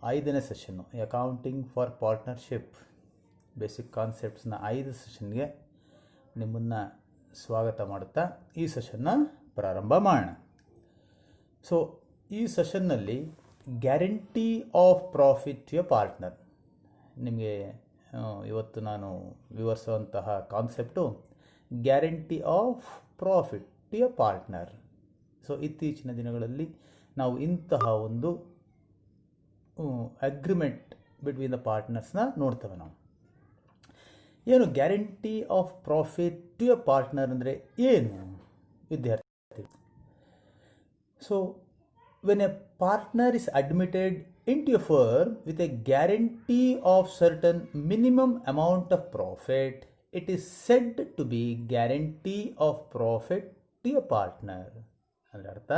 5ನೇ session accounting for partnership basic ಕಾನ್ಸೆಪ್ಟ್ಸ್ನ 5 ಸೆಷನ್ಗೆ ನಿಮ್ಮನ್ನು ಸ್ವಾಗತ ಮಾಡುತ್ತಾ ಈ ಸೆಷನ್ನ ಪ್ರಾರಂಭ ಮಾಡೋಣ. ಸೊ ಈ ಸೆಷನ್ನಲ್ಲಿ guarantee of profit to a partner ನಿಮಗೆ ಇವತ್ತು ನಾನು ವಿವರಿಸುವಂತಹ concept guarantee of profit to a partner. So ಇತ್ತೀಚಿನ ದಿನಗಳಲ್ಲಿ ನಾವು ಇಂತಹ ಒಂದು ಅಗ್ರಿಮೆಂಟ್ ಬಿಟ್ವೀನ್ ದ ಪಾರ್ಟ್ನರ್ಸ್ನ ನೋಡ್ತೇವೆ. ನಾವು ಏನು guarantee of profit to a partner ಅಂದರೆ ಏನು ವಿದ್ಯಾರ್ಥಿ? So when a partner is admitted into a firm with a guarantee of certain minimum amount of profit, it is said to be guarantee of profit to a partner. ಅಂದರೆ ಅರ್ಥ,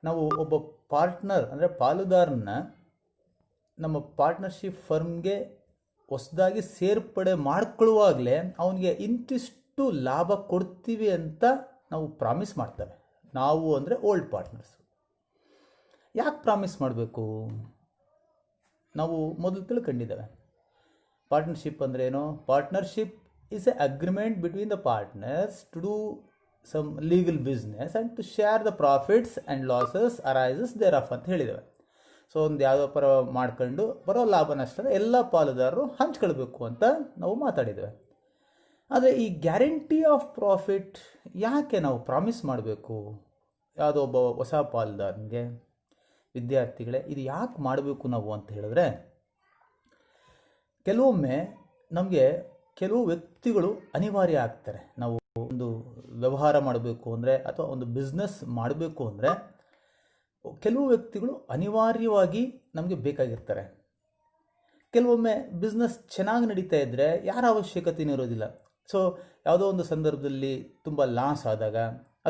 ನಾವು ಒಬ್ಬ partner ಅಂದರೆ ಪಾಲುದಾರನ ನಮ್ಮ partnership ಫರ್ಮ್ಗೆ ಹೊಸದಾಗಿ ಸೇರ್ಪಡೆ ಮಾಡ್ಕೊಳ್ಳುವಾಗಲೇ ಅವನಿಗೆ ಇಂತಿಷ್ಟು ಲಾಭ ಕೊಡ್ತೀವಿ ಅಂತ ನಾವು ಪ್ರಾಮಿಸ್ ಮಾಡ್ತೇವೆ. ನಾವು ಅಂದರೆ ಓಲ್ಡ್ ಪಾರ್ಟ್ನರ್ಸ್. ಯಾಕೆ ಪ್ರಾಮಿಸ್ ಮಾಡಬೇಕು? ನಾವು ಮೊದಲು ತಿಳ್ಕೊಂಡಿದ್ದೇವೆ ಪಾರ್ಟ್ನರ್ಶಿಪ್ ಅಂದರೆ ಏನು. Partnership is a agreement between the partners to do some legal business and to share the profits and losses arises thereof ಅಂತ ಹೇಳಿದ್ದೇವೆ. ಸೊ ಒಂದು ಯಾವುದೋ ಪರ ಮಾಡ್ಕೊಂಡು ಬರೋ ಲಾಭ ನಷ್ಟ ಎಲ್ಲ ಪಾಲುದಾರರು ಹಂಚ್ಕೊಳ್ಬೇಕು ಅಂತ ನಾವು ಮಾತಾಡಿದ್ದೇವೆ. ಆದರೆ ಈ ಗ್ಯಾರಂಟಿ ಆಫ್ ಪ್ರಾಫಿಟ್ ಯಾಕೆ ನಾವು ಪ್ರಾಮಿಸ್ ಮಾಡಬೇಕು ಯಾವುದೋ ಒಬ್ಬ ಹೊಸ ಪಾಲುದಾರನಿಗೆ? ವಿದ್ಯಾರ್ಥಿಗಳೇ, ಇದು ಯಾಕೆ ಮಾಡಬೇಕು ನಾವು ಅಂತ ಹೇಳಿದ್ರೆ, ಕೆಲವೊಮ್ಮೆ ನಮಗೆ ಕೆಲವು ವ್ಯಕ್ತಿಗಳು ಅನಿವಾರ್ಯ ಆಗ್ತಾರೆ. ನಾವು ಒಂದು ವ್ಯವಹಾರ ಮಾಡಬೇಕು ಅಂದರೆ ಅಥವಾ ಒಂದು ಬಿಸ್ನೆಸ್ ಮಾಡಬೇಕು ಅಂದರೆ ಕೆಲವು ವ್ಯಕ್ತಿಗಳು ಅನಿವಾರ್ಯವಾಗಿ ನಮಗೆ ಬೇಕಾಗಿರ್ತಾರೆ. ಕೆಲವೊಮ್ಮೆ ಬಿಸ್ನೆಸ್ ಚೆನ್ನಾಗಿ ನಡೀತಾ ಇದ್ದರೆ ಯಾರ ಅವಶ್ಯಕತೆಯೂ ಇರೋದಿಲ್ಲ. ಸೊ ಯಾವುದೋ ಒಂದು ಸಂದರ್ಭದಲ್ಲಿ ತುಂಬ ಲಾಸ್ ಆದಾಗ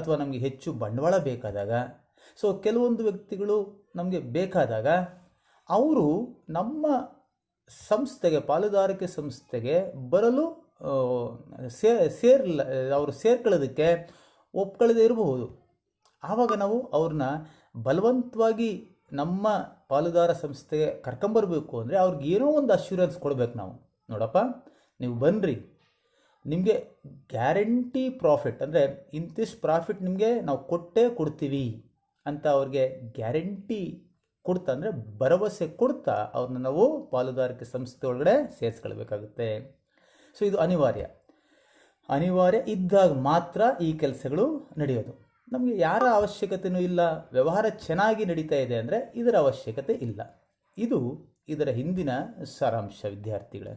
ಅಥವಾ ನಮಗೆ ಹೆಚ್ಚು ಬಂಡವಾಳ ಬೇಕಾದಾಗ, ಸೊ ಕೆಲವೊಂದು ವ್ಯಕ್ತಿಗಳು ನಮಗೆ ಬೇಕಾದಾಗ ಅವರು ನಮ್ಮ ಸಂಸ್ಥೆಗೆ, ಪಾಲುದಾರಿಕೆ ಸಂಸ್ಥೆಗೆ ಬರಲು ಅವರು ಸೇರ್ಕೊಳ್ಳೋದಕ್ಕೆ ಒಪ್ಕೊಳ್ಳದೇ ಇರಬಹುದು. ಆವಾಗ ನಾವು ಅವ್ರನ್ನ ಬಲವಂತವಾಗಿ ನಮ್ಮ ಪಾಲುದಾರ ಸಂಸ್ಥೆಗೆ ಕರ್ಕೊಂಬರ್ಬೇಕು ಅಂದರೆ ಅವ್ರಿಗೆ ಏನೋ ಒಂದು ಅಶ್ಯೂರೆನ್ಸ್ ಕೊಡಬೇಕು ನಾವು. ನೋಡಪ್ಪ, ನೀವು ಬನ್ನಿರಿ, ನಿಮಗೆ ಗ್ಯಾರಂಟಿ ಪ್ರಾಫಿಟ್ ಅಂದರೆ ಇಂತಿಷ್ಟು ಪ್ರಾಫಿಟ್ ನಿಮಗೆ ನಾವು ಕೊಡ್ತೀವಿ ಅಂತ ಅವ್ರಿಗೆ ಗ್ಯಾರಂಟಿ ಕೊಡ್ತಾ, ಅಂದರೆ ಭರವಸೆ ಕೊಡ್ತಾ ಅವ್ರನ್ನ ನಾವು ಪಾಲುದಾರಿಕೆ ಸಂಸ್ಥೆ ಒಳಗಡೆ ಸೇರಿಸ್ಕೊಳ್ಬೇಕಾಗುತ್ತೆ. ಸೊ ಇದು ಅನಿವಾರ್ಯ ಇದ್ದಾಗ ಮಾತ್ರ ಈ ಕೆಲಸಗಳು ನಡೆಯೋದು. ನಮಗೆ ಯಾರ ಅವಶ್ಯಕತೆಯೂ ಇಲ್ಲ, ವ್ಯವಹಾರ ಚೆನ್ನಾಗಿ ನಡೀತಾ ಇದೆ ಅಂದರೆ ಇದರ ಅವಶ್ಯಕತೆ ಇಲ್ಲ. ಇದು ಇದರ ಹಿಂದಿನ ಸಾರಾಂಶ ವಿದ್ಯಾರ್ಥಿಗಳೇ.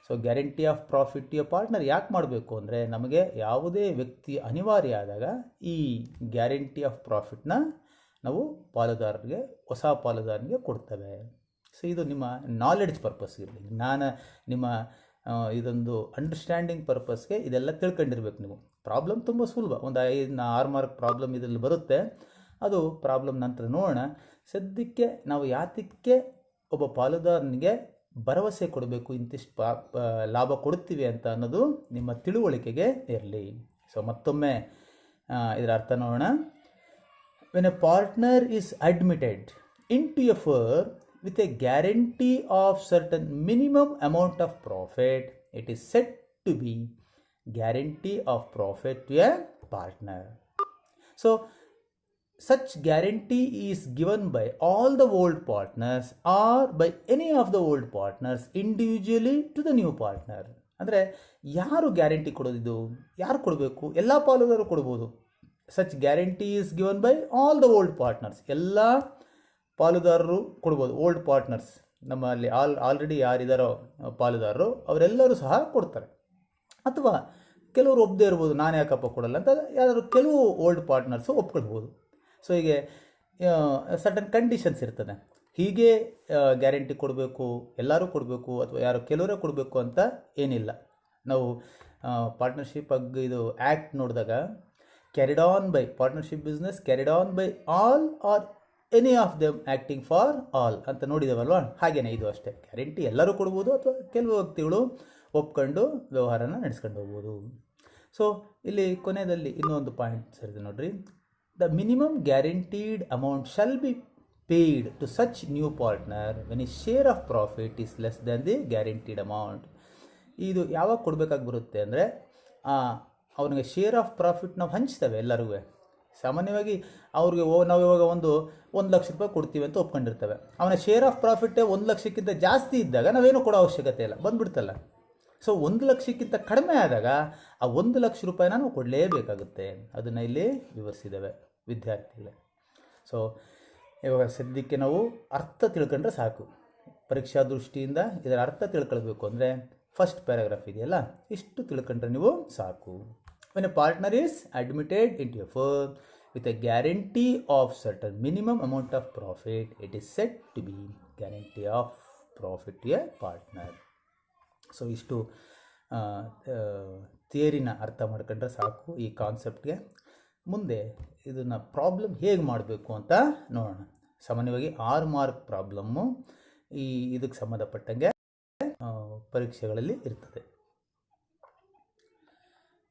So guarantee of profit to a partner ಯಾಕೆ ಮಾಡಬೇಕು ಅಂದರೆ, ನಮಗೆ ಯಾವುದೇ ವ್ಯಕ್ತಿ ಅನಿವಾರ್ಯ ಆದಾಗ ಈ ಗ್ಯಾರಂಟಿ ಆಫ್ ಪ್ರಾಫಿಟ್ನ ನಾವು ಪಾಲುದಾರರಿಗೆ, ಹೊಸ ಪಾಲುದಾರನಿಗೆ ಕೊಡ್ತೇವೆ. ಸೊ ಇದು ನಿಮ್ಮ ನಾಲೆಡ್ಜ್ ಪರ್ಪಸ್ ಇರಲಿ, ನಿಮ್ಮ ಇದೊಂದು ಅಂಡರ್ಸ್ಟ್ಯಾಂಡಿಂಗ್ ಪರ್ಪಸ್ಗೆ ಇದೆಲ್ಲ ತಿಳ್ಕೊಂಡಿರ್ಬೇಕು ನೀವು. ಪ್ರಾಬ್ಲಮ್ ತುಂಬ ಸುಲಭ, ಒಂದು 5-6 ಮಾರ್ಕ್ ಪ್ರಾಬ್ಲಮ್ ಇದರಲ್ಲಿ ಬರುತ್ತೆ. ಅದು ಪ್ರಾಬ್ಲಮ್ ನಂತರ ನೋಡೋಣ. ಸದ್ಯಕ್ಕೆ ನಾವು ಯಾತಕ್ಕೆ ಒಬ್ಬ ಪಾಲುದಾರನಿಗೆ ಭರವಸೆ ಕೊಡಬೇಕು, ಇಂತಿಷ್ಟು ಲಾಭ ಕೊಡ್ತೀವಿ ಅಂತ ಅನ್ನೋದು ನಿಮ್ಮ ತಿಳುವಳಿಕೆಗೆ ಇರಲಿ. ಸೊ ಮತ್ತೊಮ್ಮೆ ಇದರ ಅರ್ಥ ನೋಡೋಣ. When a partner is admitted into a firm with a guarantee of certain minimum amount of profit, it is said to be guarantee of profit to a partner. So such guarantee is given by all the old partners or by any of the old partners individually to the new partner. ಅಂದರೆ ಯಾರು guarantee ಕೊಡೋದಿದು? ಯಾರು ಕೊಡಬೇಕು? ಎಲ್ಲ ಪಾಲುದಾರರು ಕೊಡ್ಬೋದು. Such guarantee is given by all the old partners. ಎಲ್ಲ ಪಾಲುದಾರರು ಕೊಡ್ಬೋದು. ಓಲ್ಡ್ ಪಾರ್ಟ್ನರ್ಸ್ ನಮ್ಮಲ್ಲಿ ಆಲ್ರೆಡಿ ಯಾರಿದ್ದಾರೋ ಪಾಲುದಾರರು ಅವರೆಲ್ಲರೂ ಸಹ ಕೊಡ್ತಾರೆ. ಅಥವಾ ಕೆಲವರು ಒಪ್ಪದೇ ಇರ್ಬೋದು, ನಾನು ಯಾಕಪ್ಪ ಕೊಡಲ್ಲ ಅಂತ ಯಾರು ಕೆಲವು ಓಲ್ಡ್ ಪಾರ್ಟ್ನರ್ಸು ಒಪ್ಕೊಳ್ಬೋದು. ಸೊ ಹೀಗೆ ಸರ್ಟನ್ ಕಂಡೀಷನ್ಸ್ ಇರ್ತದೆ. ಹೀಗೆ ಗ್ಯಾರಂಟಿ ಕೊಡಬೇಕು, ಎಲ್ಲರೂ ಕೊಡಬೇಕು ಅಥವಾ ಯಾರು ಕೆಲವರೇ ಕೊಡಬೇಕು ಅಂತ ಏನಿಲ್ಲ. ನಾವು ಪಾರ್ಟ್ನರ್ಶಿಪ್ ಇದು ಆ್ಯಕ್ಟ್ ನೋಡಿದಾಗ carried on by partnership business carried on by all or any of them acting for all ಅಂತ ನೋಡಿದವಲ್ವಾ, ಹಾಗೇನೆ ಇದು ಅಷ್ಟೇ. ಗ್ಯಾರಂಟಿ ಎಲ್ಲರೂ ಕೊಡ್ಬೋದು ಅಥವಾ ಕೆಲವು ವ್ಯಕ್ತಿಗಳು ಒಪ್ಕೊಂಡು ವ್ಯವಹಾರನ ನಡೆಸ್ಕೊಂಡು ಹೋಗ್ಬೋದು. ಸೊ ಇಲ್ಲಿ ಕೊನೆಯಲ್ಲಿ ಇನ್ನೊಂದು ಪಾಯಿಂಟ್ ಸೇರಿದೆ ನೋಡ್ರಿ. The minimum guaranteed amount shall be paid to such new partner when his share of profit is less than the guaranteed amount. ಇದು ಯಾವಾಗ ಕೊಡಬೇಕಾಗಿ ಬರುತ್ತೆ ಅಂದರೆ ಅವನಿಗೆ ಶೇರ್ ಆಫ್ ಪ್ರಾಫಿಟ್ ನಾವು ಹಂಚ್ತೇವೆ ಎಲ್ಲರಿಗೂ. ಸಾಮಾನ್ಯವಾಗಿ ಅವ್ರಿಗೆ ನಾವು ಇವಾಗ ಒಂದು ಲಕ್ಷ ರೂಪಾಯಿ ಕೊಡ್ತೀವಿ ಅಂತ ಒಪ್ಕೊಂಡಿರ್ತೇವೆ. ಅವನ ಶೇರ್ ಆಫ್ ಪ್ರಾಫಿಟ್ಟೇ 1 ಲಕ್ಷಕ್ಕಿಂತ ಜಾಸ್ತಿ ಇದ್ದಾಗ ನಾವೇನು ಕೊಡೋ ಅವಶ್ಯಕತೆ ಇಲ್ಲ, ಬಂದ್ಬಿಡ್ತಲ್ಲ. ಸೊ 1 ಲಕ್ಷಕ್ಕಿಂತ ಕಡಿಮೆ ಆದಾಗ ಆ 1 ಲಕ್ಷ ರೂಪಾಯಿನ ನಾವು ಕೊಡಲೇಬೇಕಾಗುತ್ತೆ. ಅದನ್ನು ಇಲ್ಲಿ ವಿವರಿಸಿದ್ದೇವೆ ವಿದ್ಯಾರ್ಥಿಗಳೇ. ಸೊ ಇವಾಗ ಸದ್ಯಕ್ಕೆ ನಾವು ಅರ್ಥ ತಿಳ್ಕೊಂಡ್ರೆ ಸಾಕು. ಪರೀಕ್ಷಾ ದೃಷ್ಟಿಯಿಂದ ಇದರ ಅರ್ಥ ತಿಳ್ಕೊಳ್ಬೇಕು ಅಂದರೆ ಫಸ್ಟ್ ಪ್ಯಾರಾಗ್ರಾಫ್ ಇದೆಯಲ್ಲ, ಇಷ್ಟು ತಿಳ್ಕೊಂಡ್ರೆ ನೀವು ಸಾಕು. When a partner is admitted into a firm with a guarantee of certain minimum amount of profit, it is set to be guarantee of profit to a partner. So ಇಷ್ಟು ಥಿಯರಿನ ಅರ್ಥ ಮಾಡ್ಕೊಂಡ್ರೆ ಸಾಕು ಈ ಕಾನ್ಸೆಪ್ಟ್ಗೆ. ಮುಂದೆ ಇದನ್ನು ಪ್ರಾಬ್ಲಮ್ ಹೇಗೆ ಮಾಡಬೇಕು ಅಂತ ನೋಡೋಣ. ಸಾಮಾನ್ಯವಾಗಿ 6 ಮಾರ್ಕ್ ಪ್ರಾಬ್ಲಮ್ಮು ಇದಕ್ಕೆ ಸಂಬಂಧಪಟ್ಟಂಗೆ ಪರೀಕ್ಷೆಗಳಲ್ಲಿ ಇರ್ತದೆ.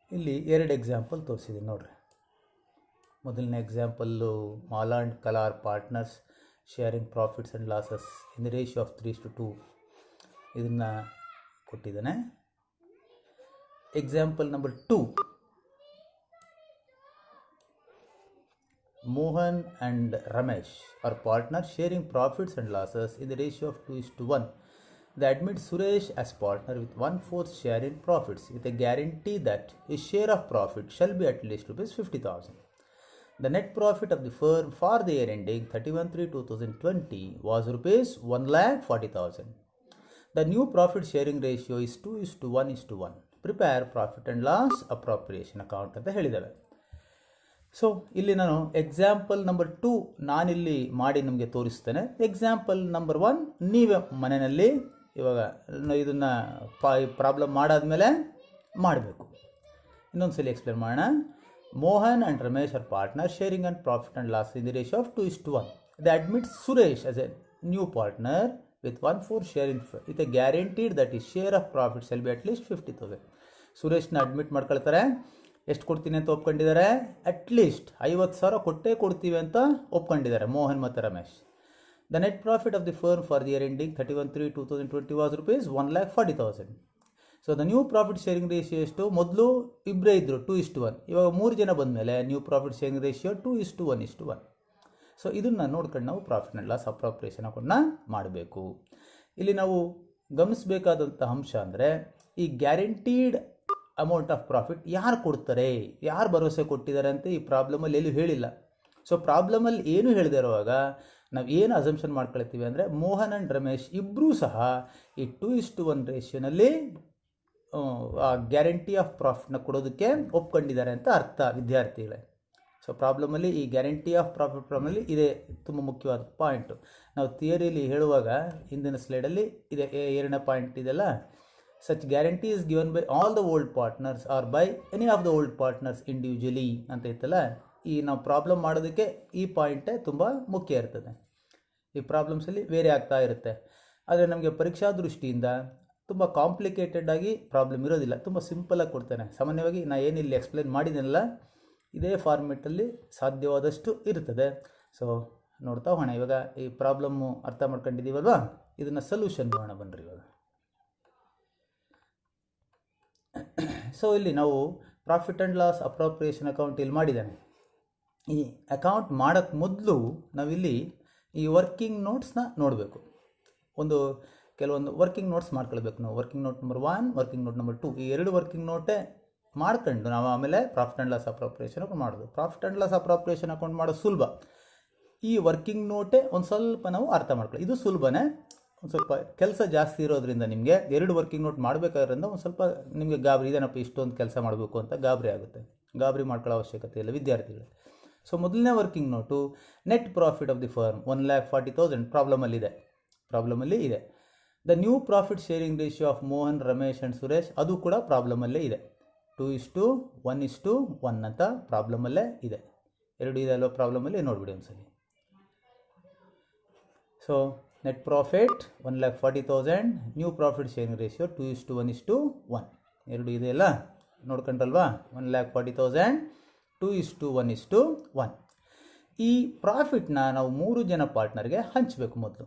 ಇಲ್ಲಿ 2 ಎಕ್ಸಾಂಪಲ್ ತೋರಿಸಿದ್ದೀನಿ ನೋಡ್ರಿ. ಮೊದಲನೇ example Mala and Kalar partners sharing profits and losses in the ratio of 3:2 ಇದನ್ನು ಕೊಟ್ಟಿದ್ದಾನೆ. Example number 2, Mohan and Ramesh are partners sharing profits and losses in the ratio of 2:1. They admit Suresh as partner with 1/4 share in profits with a guarantee that his share of profit shall be at least ₹50,000. The net profit of the firm for the year ending 31/3/2020 was ₹1,40,000. The new profit sharing ratio is 2:1:1. Prepare profit and loss appropriation account ಅಂತ ಹೇಳಿದ್ದೇವೆ. So ಇಲ್ಲಿ ನಾನು example number 2 ನಾನಿಲ್ಲಿ ಮಾಡಿ ನಿಮಗೆ ತೋರಿಸ್ತೇನೆ. Example number 1 ನೀವೇ ಮನೆಯಲ್ಲಿ ಇವಾಗ ಇದನ್ನು ಪ್ರಾಬ್ಲಮ್ ಮಾಡಾದ್ಮೇಲೆ ಮಾಡಬೇಕು. ಇನ್ನೊಂದು ಸಲ ಎಕ್ಸ್ಪ್ಲೇನ್ ಮಾಡೋಣ. Mohan and Ramesh are partner sharing and profit and loss in the ratio of 2:1. They admit Suresh as a new partner with 1/4 share in with a guaranteed that ಈ share of profit shall be at least 50,000. ಸುರೇಶ್ನ ಅಡ್ಮಿಟ್ ಮಾಡ್ಕೊಳ್ತಾರೆ. ಎಷ್ಟು ಕೊಡ್ತೀನಿ ಅಂತ ಒಪ್ಕೊಂಡಿದ್ದಾರೆ? At least 50,000 ಕೊಟ್ಟೇ ಕೊಡ್ತೀವಿ ಅಂತ ಒಪ್ಕೊಂಡಿದ್ದಾರೆ ಮೋಹನ್ ಮತ್ತು Ramesh. The net profit of the firm for the year ending 31/3/2020 was ₹1,40,000. So the new profit sharing ratio ಎಷ್ಟು? ಮೊದಲು ಇಬ್ಬರೇ ಇದ್ದರು 2:1. ಇವಾಗ 3 ಜನ ಬಂದ ಮೇಲೆ new profit sharing ratio 2:1:1. So ಇದನ್ನು ನೋಡ್ಕೊಂಡು ನಾವು ಪ್ರಾಫಿಟ್ ಆ್ಯಂಡ್ ಲಾಸ್ ಅಪ್ರಾಪ್ರಿಯೇಷನ್ ಅಕೌಂಟ್ನ ಮಾಡಬೇಕು. ಇಲ್ಲಿ ನಾವು ಗಮನಿಸಬೇಕಾದಂಥ ಅಂಶ ಅಂದರೆ ಈ ಗ್ಯಾರಂಟೀಡ್ ಅಮೌಂಟ್ ಆಫ್ ಪ್ರಾಫಿಟ್ ಯಾರು ಕೊಡ್ತಾರೆ, ಯಾರು ಭರವಸೆ ಕೊಟ್ಟಿದ್ದಾರೆ ಅಂತ ಈ ಪ್ರಾಬ್ಲಮಲ್ಲಿ ಎಲ್ಲೂ ಹೇಳಿಲ್ಲ. ಸೊ ಪ್ರಾಬ್ಲಮಲ್ಲಿ ಏನು ಹೇಳಿದೆ ಇರುವಾಗ ನಾವು ಏನು ಅಸಂಪ್ಷನ್ ಮಾಡ್ಕೊಳ್ತೀವಿ ಅಂದರೆ ಮೋಹನ್ ಆ್ಯಂಡ್ ರಮೇಶ್ ಇಬ್ಬರೂ ಸಹ ಈ 2:1 ರೇಷಿಯೋನಲ್ಲಿ ಗ್ಯಾರಂಟಿ ಆಫ್ ಪ್ರಾಫಿಟ್ನ ಕೊಡೋದಕ್ಕೆ ಒಪ್ಕೊಂಡಿದ್ದಾರೆ ಅಂತ ಅರ್ಥ ವಿದ್ಯಾರ್ಥಿಗಳೇ. ಸೊ ಪ್ರಾಬ್ಲಮಲ್ಲಿ ಈ ಗ್ಯಾರಂಟಿ ಆಫ್ ಪ್ರಾಫಿಟ್ ಪ್ರಾಬ್ಲಮಲ್ಲಿ ಇದೆ ತುಂಬ ಮುಖ್ಯವಾದ ಪಾಯಿಂಟು. ನಾವು ಥಿಯರಿಲಿ ಹೇಳುವಾಗ ಹಿಂದಿನ ಸ್ಲೈಡಲ್ಲಿ ಇದೆ 2ನೇ ಪಾಯಿಂಟ್ ಇದೆಲ್ಲ. Such guarantee is given by all the old partners or by any of the old partners individually ಅಂತ ಇತ್ತಲ್ಲ. ಈ ನಾವು ಪ್ರಾಬ್ಲಮ್ ಮಾಡೋದಕ್ಕೆ ಈ ಪಾಯಿಂಟೇ ತುಂಬ ಮುಖ್ಯ ಇರ್ತದೆ. ಈ ಪ್ರಾಬ್ಲಮ್ಸಲ್ಲಿ ವೇರಿ ಆಗ್ತಾ ಇರುತ್ತೆ. ಆದರೆ ನಮಗೆ ಪರೀಕ್ಷಾ ದೃಷ್ಟಿಯಿಂದ ತುಂಬ ಕಾಂಪ್ಲಿಕೇಟೆಡ್ ಆಗಿ ಪ್ರಾಬ್ಲಮ್ ಇರೋದಿಲ್ಲ, ತುಂಬ ಸಿಂಪಲಾಗಿ ಕೊಡ್ತೇನೆ. ಸಾಮಾನ್ಯವಾಗಿ ನಾನು ಏನಿಲ್ಲಿ ಎಕ್ಸ್ಪ್ಲೇನ್ ಮಾಡಿದ್ದೀನಲ್ಲ ಇದೇ ಫಾರ್ಮೆಟಲ್ಲಿ ಸಾಧ್ಯವಾದಷ್ಟು ಇರ್ತದೆ. ಸೊ ನೋಡ್ತಾ ಹೋಗೋಣ. ಇವಾಗ ಈ ಪ್ರಾಬ್ಲಮ್ಮು ಅರ್ಥ ಮಾಡ್ಕೊಂಡಿದ್ದೀವಲ್ವಾ, ಇದನ್ನು ಸೊಲ್ಯೂಷನ್ ಮಾಡೋಣ ಬನ್ನಿರಿ ಇವಾಗ. ಸೊ ಇಲ್ಲಿ ನಾವು profit and loss appropriation account ಇಲ್ಲಿ ಮಾಡಿದ್ದಾನೆ. ಈ ಅಕೌಂಟ್ ಮಾಡೋಕ್ಕೆ ಮೊದಲು ನಾವಿಲ್ಲಿ ಈ ವರ್ಕಿಂಗ್ ನೋಟ್ಸ್ನ ನೋಡಬೇಕು. ಕೆಲವೊಂದು ವರ್ಕಿಂಗ್ ನೋಟ್ಸ್ ಮಾಡ್ಕೊಳ್ಬೇಕು ನಾವು. Working note number 1, working note number 2, ಈ 2 ವರ್ಕಿಂಗ್ ನೋಟೇ ಮಾಡ್ಕೊಂಡು ನಾವು ಆಮೇಲೆ profit and loss appropriation account ಮಾಡೋದು. Profit and loss appropriation account ಮಾಡೋದು ಸುಲಭ. ಈ ವರ್ಕಿಂಗ್ ನೋಟೇ ಒಂದು ಸ್ವಲ್ಪ ನಾವು ಅರ್ಥ ಮಾಡ್ಕೊಳ್ಳಿ. ಇದು ಸುಲಭನೇ, ಒಂದು ಸ್ವಲ್ಪ ಕೆಲಸ ಜಾಸ್ತಿ ಇರೋದ್ರಿಂದ ನಿಮಗೆ 2 ವರ್ಕಿಂಗ್ ನೋಟ್ ಮಾಡಬೇಕಾದ್ರಿಂದ ಒಂದು ಸ್ವಲ್ಪ ನಿಮಗೆ ಗಾಬರಿ, ಇದೇನಪ್ಪ ಇಷ್ಟೊಂದು ಕೆಲಸ ಮಾಡಬೇಕು ಅಂತ ಗಾಬರಿ ಆಗುತ್ತೆ. ಗಾಬರಿ ಮಾಡ್ಕೊಳ್ಳೋ ಅವಶ್ಯಕತೆ ಇಲ್ಲ ವಿದ್ಯಾರ್ಥಿಗಳು. ಸೊ ಮೊದಲನೇ working note net profit of the firm 1,40,000 ಪ್ರಾಬ್ಲಮಲ್ಲಿ ಇದೆ. The new profit sharing ratio of Mohan, Ramesh and Suresh ಅದು ಕೂಡ ಪ್ರಾಬ್ಲಮಲ್ಲೇ ಇದೆ. 2:1:1 ಅಂತ ಪ್ರಾಬ್ಲಮಲ್ಲೇ ಇದೆ. 2 ಇದೆ ಅಲ್ವ ಪ್ರಾಬ್ಲಮಲ್ಲಿ, ನೋಡಿಬಿಡಿ ಒಂದ್ಸಲಿ. So net profit 1,40,000, new profit sharing ratio 2:1:1. 2 ಇದೆಯಲ್ಲ ನೋಡ್ಕೊಂಡ್ರಲ್ವಾ. 1,40,000 2:1:1. ಈ ಪ್ರಾಫಿಟ್ನ ನಾವು 3 ಜನ ಪಾರ್ಟ್ನರ್ಗೆ ಹಂಚಬೇಕು. ಮೊದಲು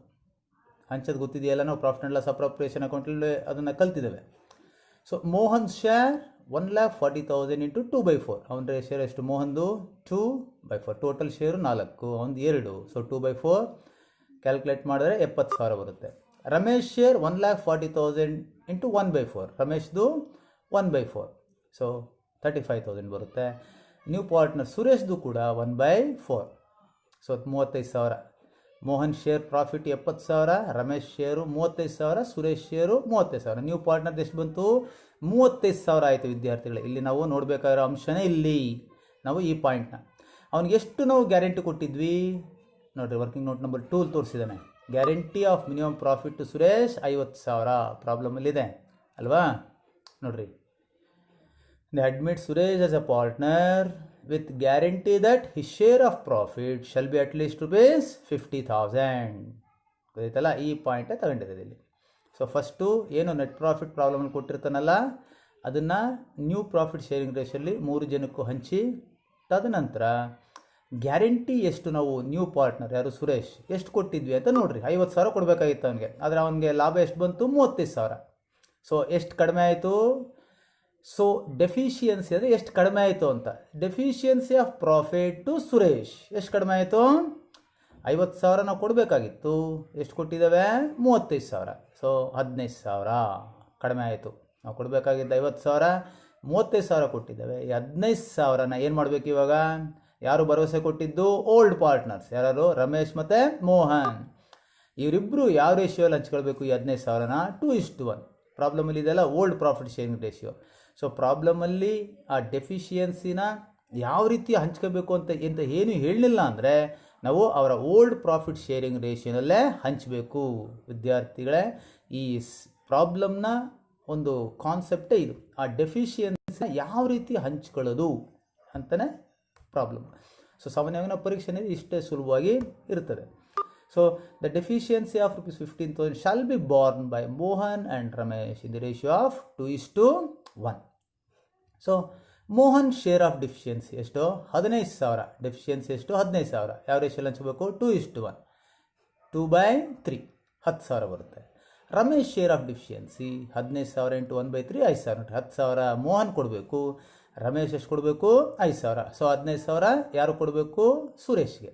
ಹಂಚೋದು ಗೊತ್ತಿದೆಯಲ್ಲ, ನಾವು ಪ್ರಾಫಿಟ್ ಆ್ಯಂಡ್ ಲಾಸ್ ಅಪ್ರಾಪ್ರಿಯೇಷನ್ ಅಕೌಂಟಲ್ಲಿ ಅದನ್ನು ಕಲ್ತಿದ್ದೇವೆ. So Mohan share 1,40,000 into 2/4. ಅವನ ಶೇರ್ ಎಷ್ಟು? ಮೋಹನ್ದು 2/4. ಟೋಟಲ್ ಶೇರು 4, ಅವನದು 2. ಸೊ 2/4 ಕ್ಯಾಲ್ಕುಲೇಟ್ ಮಾಡಿದ್ರೆ 70,000 ಬರುತ್ತೆ. Ramesh share 1,40,000 into 1/4. ರಮೇಶ್ದು 1/4. ಸೊ 35,000 ಬರುತ್ತೆ. ನ್ಯೂ ಪಾರ್ಟ್ನರ್ ಸುರೇಶ್ದು ಕೂಡ 1/4. So 35,000. Mohan share profit 70,000, Ramesh share 35,000, Suresh share 35,000. New ಪಾರ್ಟ್ನರ್ದು ಎಷ್ಟು ಬಂತು? 35,000 ಆಯಿತು ವಿದ್ಯಾರ್ಥಿಗಳೇ. ಇಲ್ಲಿ ನಾವು ನೋಡಬೇಕಾಗಿರೋ ಅಂಶನೇ ಇಲ್ಲಿ. ನಾವು ಈ ಪಾಯಿಂಟ್ನ ಅವ್ನಿಗೆ ಎಷ್ಟು ನಾವು ಗ್ಯಾರಂಟಿ ಕೊಟ್ಟಿದ್ವಿ ನೋಡಿರಿ. ವರ್ಕಿಂಗ್ ನೋಟ್ ನಂಬರ್ 2 ತೋರಿಸಿದ್ದಾನೆ. Guarantee of minimum profit to Suresh 50,000 ಪ್ರಾಬ್ಲಮಲ್ಲಿದೆ ಅಲ್ವಾ? ನೋಡಿರಿ, they admit Suresh as a partner with guarantee that his share of profit shall be at least rupees 50,000. ಗೊತ್ತಾಯ್ತಲ್ಲ? ಈ ಪಾಯಿಂಟೇ ತಗೊಂಡಿರೋದು ಇಲ್ಲಿ. ಸೊ ಫಸ್ಟು ಏನು ನೆಟ್ ಪ್ರಾಫಿಟ್ ಪ್ರಾಬ್ಲಮಲ್ಲಿ ಕೊಟ್ಟಿರ್ತಾನಲ್ಲ, ಅದನ್ನು ನ್ಯೂ ಪ್ರಾಫಿಟ್ ಶೇರಿಂಗ್ ರೇಷಲ್ಲಿ 3 ಜನಕ್ಕೂ ಹಂಚಿ, ತದನಂತರ ಗ್ಯಾರಂಟಿ ಎಷ್ಟು ನಾವು ನ್ಯೂ ಪಾರ್ಟ್ನರ್ ಯಾರು ಸುರೇಶ್ ಎಷ್ಟು ಕೊಟ್ಟಿದ್ವಿ ಅಂತ ನೋಡಿರಿ. 50,000 ಕೊಡಬೇಕಾಗಿತ್ತು ಅವನಿಗೆ, ಆದರೆ ಅವನಿಗೆ ಲಾಭ ಎಷ್ಟು ಬಂತು? 35,000. ಸೊ ಎಷ್ಟು ಕಡಿಮೆ ಆಯಿತು? ಸೊ ಡೆಫಿಷಿಯನ್ಸಿ ಅಂದರೆ ಎಷ್ಟು ಕಡಿಮೆ ಆಯಿತು ಅಂತ. Deficiency of profit to Suresh ಎಷ್ಟು ಕಡಿಮೆ ಆಯಿತು? 50,000 ನಾವು ಕೊಡಬೇಕಾಗಿತ್ತು, ಎಷ್ಟು ಕೊಟ್ಟಿದ್ದಾವೆ? 35,000. ಸೊ 15,000 ಕಡಿಮೆ ಆಯಿತು. ನಾವು ಕೊಡಬೇಕಾಗಿದ್ದು 50,000, 35,000 ಕೊಟ್ಟಿದ್ದಾವೆ. ಈ 15,000ನ ಏನು ಮಾಡಬೇಕು ಇವಾಗ? ಯಾರು ಭರವಸೆ ಕೊಟ್ಟಿದ್ದು? Old partners. ಯಾರು? ರಮೇಶ್ ಮತ್ತು ಮೋಹನ್. ಇವರಿಬ್ಬರು ಯಾವ ರೇಷಿಯೋಲ್ಲಿ ಹಂಚ್ಕೊಳ್ಬೇಕು ಈ 15,000ನ? 2:1. ಪ್ರಾಬ್ಲಮಲ್ಲಿ ಇದೆಲ್ಲ old profit sharing ratio. So ಪ್ರಾಬ್ಲಮಲ್ಲಿ ಆ ಡೆಫಿಷಿಯನ್ಸಿನ ಯಾವ ರೀತಿ ಹಂಚ್ಕೋಬೇಕು ಅಂತ ಏನು ಹೇಳಲಿಲ್ಲ ಅಂದರೆ ನಾವು ಅವರ ಓಲ್ಡ್ ಪ್ರಾಫಿಟ್ ಶೇರಿಂಗ್ ರೇಷಿಯೋನಲ್ಲೇ ಹಂಚಬೇಕು ವಿದ್ಯಾರ್ಥಿಗಳೇ. ಈ ಪ್ರಾಬ್ಲಮ್ನ ಒಂದು ಕಾನ್ಸೆಪ್ಟೇ ಇದು. ಆ ಡೆಫಿಷಿಯನ್ಸಿನ ಯಾವ ರೀತಿ ಹಂಚ್ಕೊಳ್ಳೋದು ಅಂತಲೇ ಪ್ರಾಬ್ಲಮ್. ಸೊ ಸಾಮಾನ್ಯವಾಗಿ ನಾವು ಪರೀಕ್ಷೆಯಲ್ಲಿ ಇಷ್ಟೇ ಸುಲಭವಾಗಿ ಇರ್ತದೆ. So the deficiency of rupees 15,000 shall be borne by Mohan and Ramesh in the ratio of 2:1. So Mohan share of deficiency ಎಷ್ಟು? 15,000. ಡೆಫಿಷಿಯನ್ಸಿ ಎಷ್ಟು? 15,000. ಯಾವ ರೇಷಿಯೋಲ್ಲಿ ಹಂಚಬೇಕು? 2:1. 2/3 10,000 ಬರುತ್ತೆ. Ramesh share of deficiency 15,000 into 1/3 5,000. 10,000 Mohan ಕೊಡಬೇಕು, ರಮೇಶ್ ಎಷ್ಟು ಕೊಡಬೇಕು? 5,000. ಸೊ 15,000 ಯಾರು ಕೊಡಬೇಕು? ಸುರೇಶ್ಗೆ.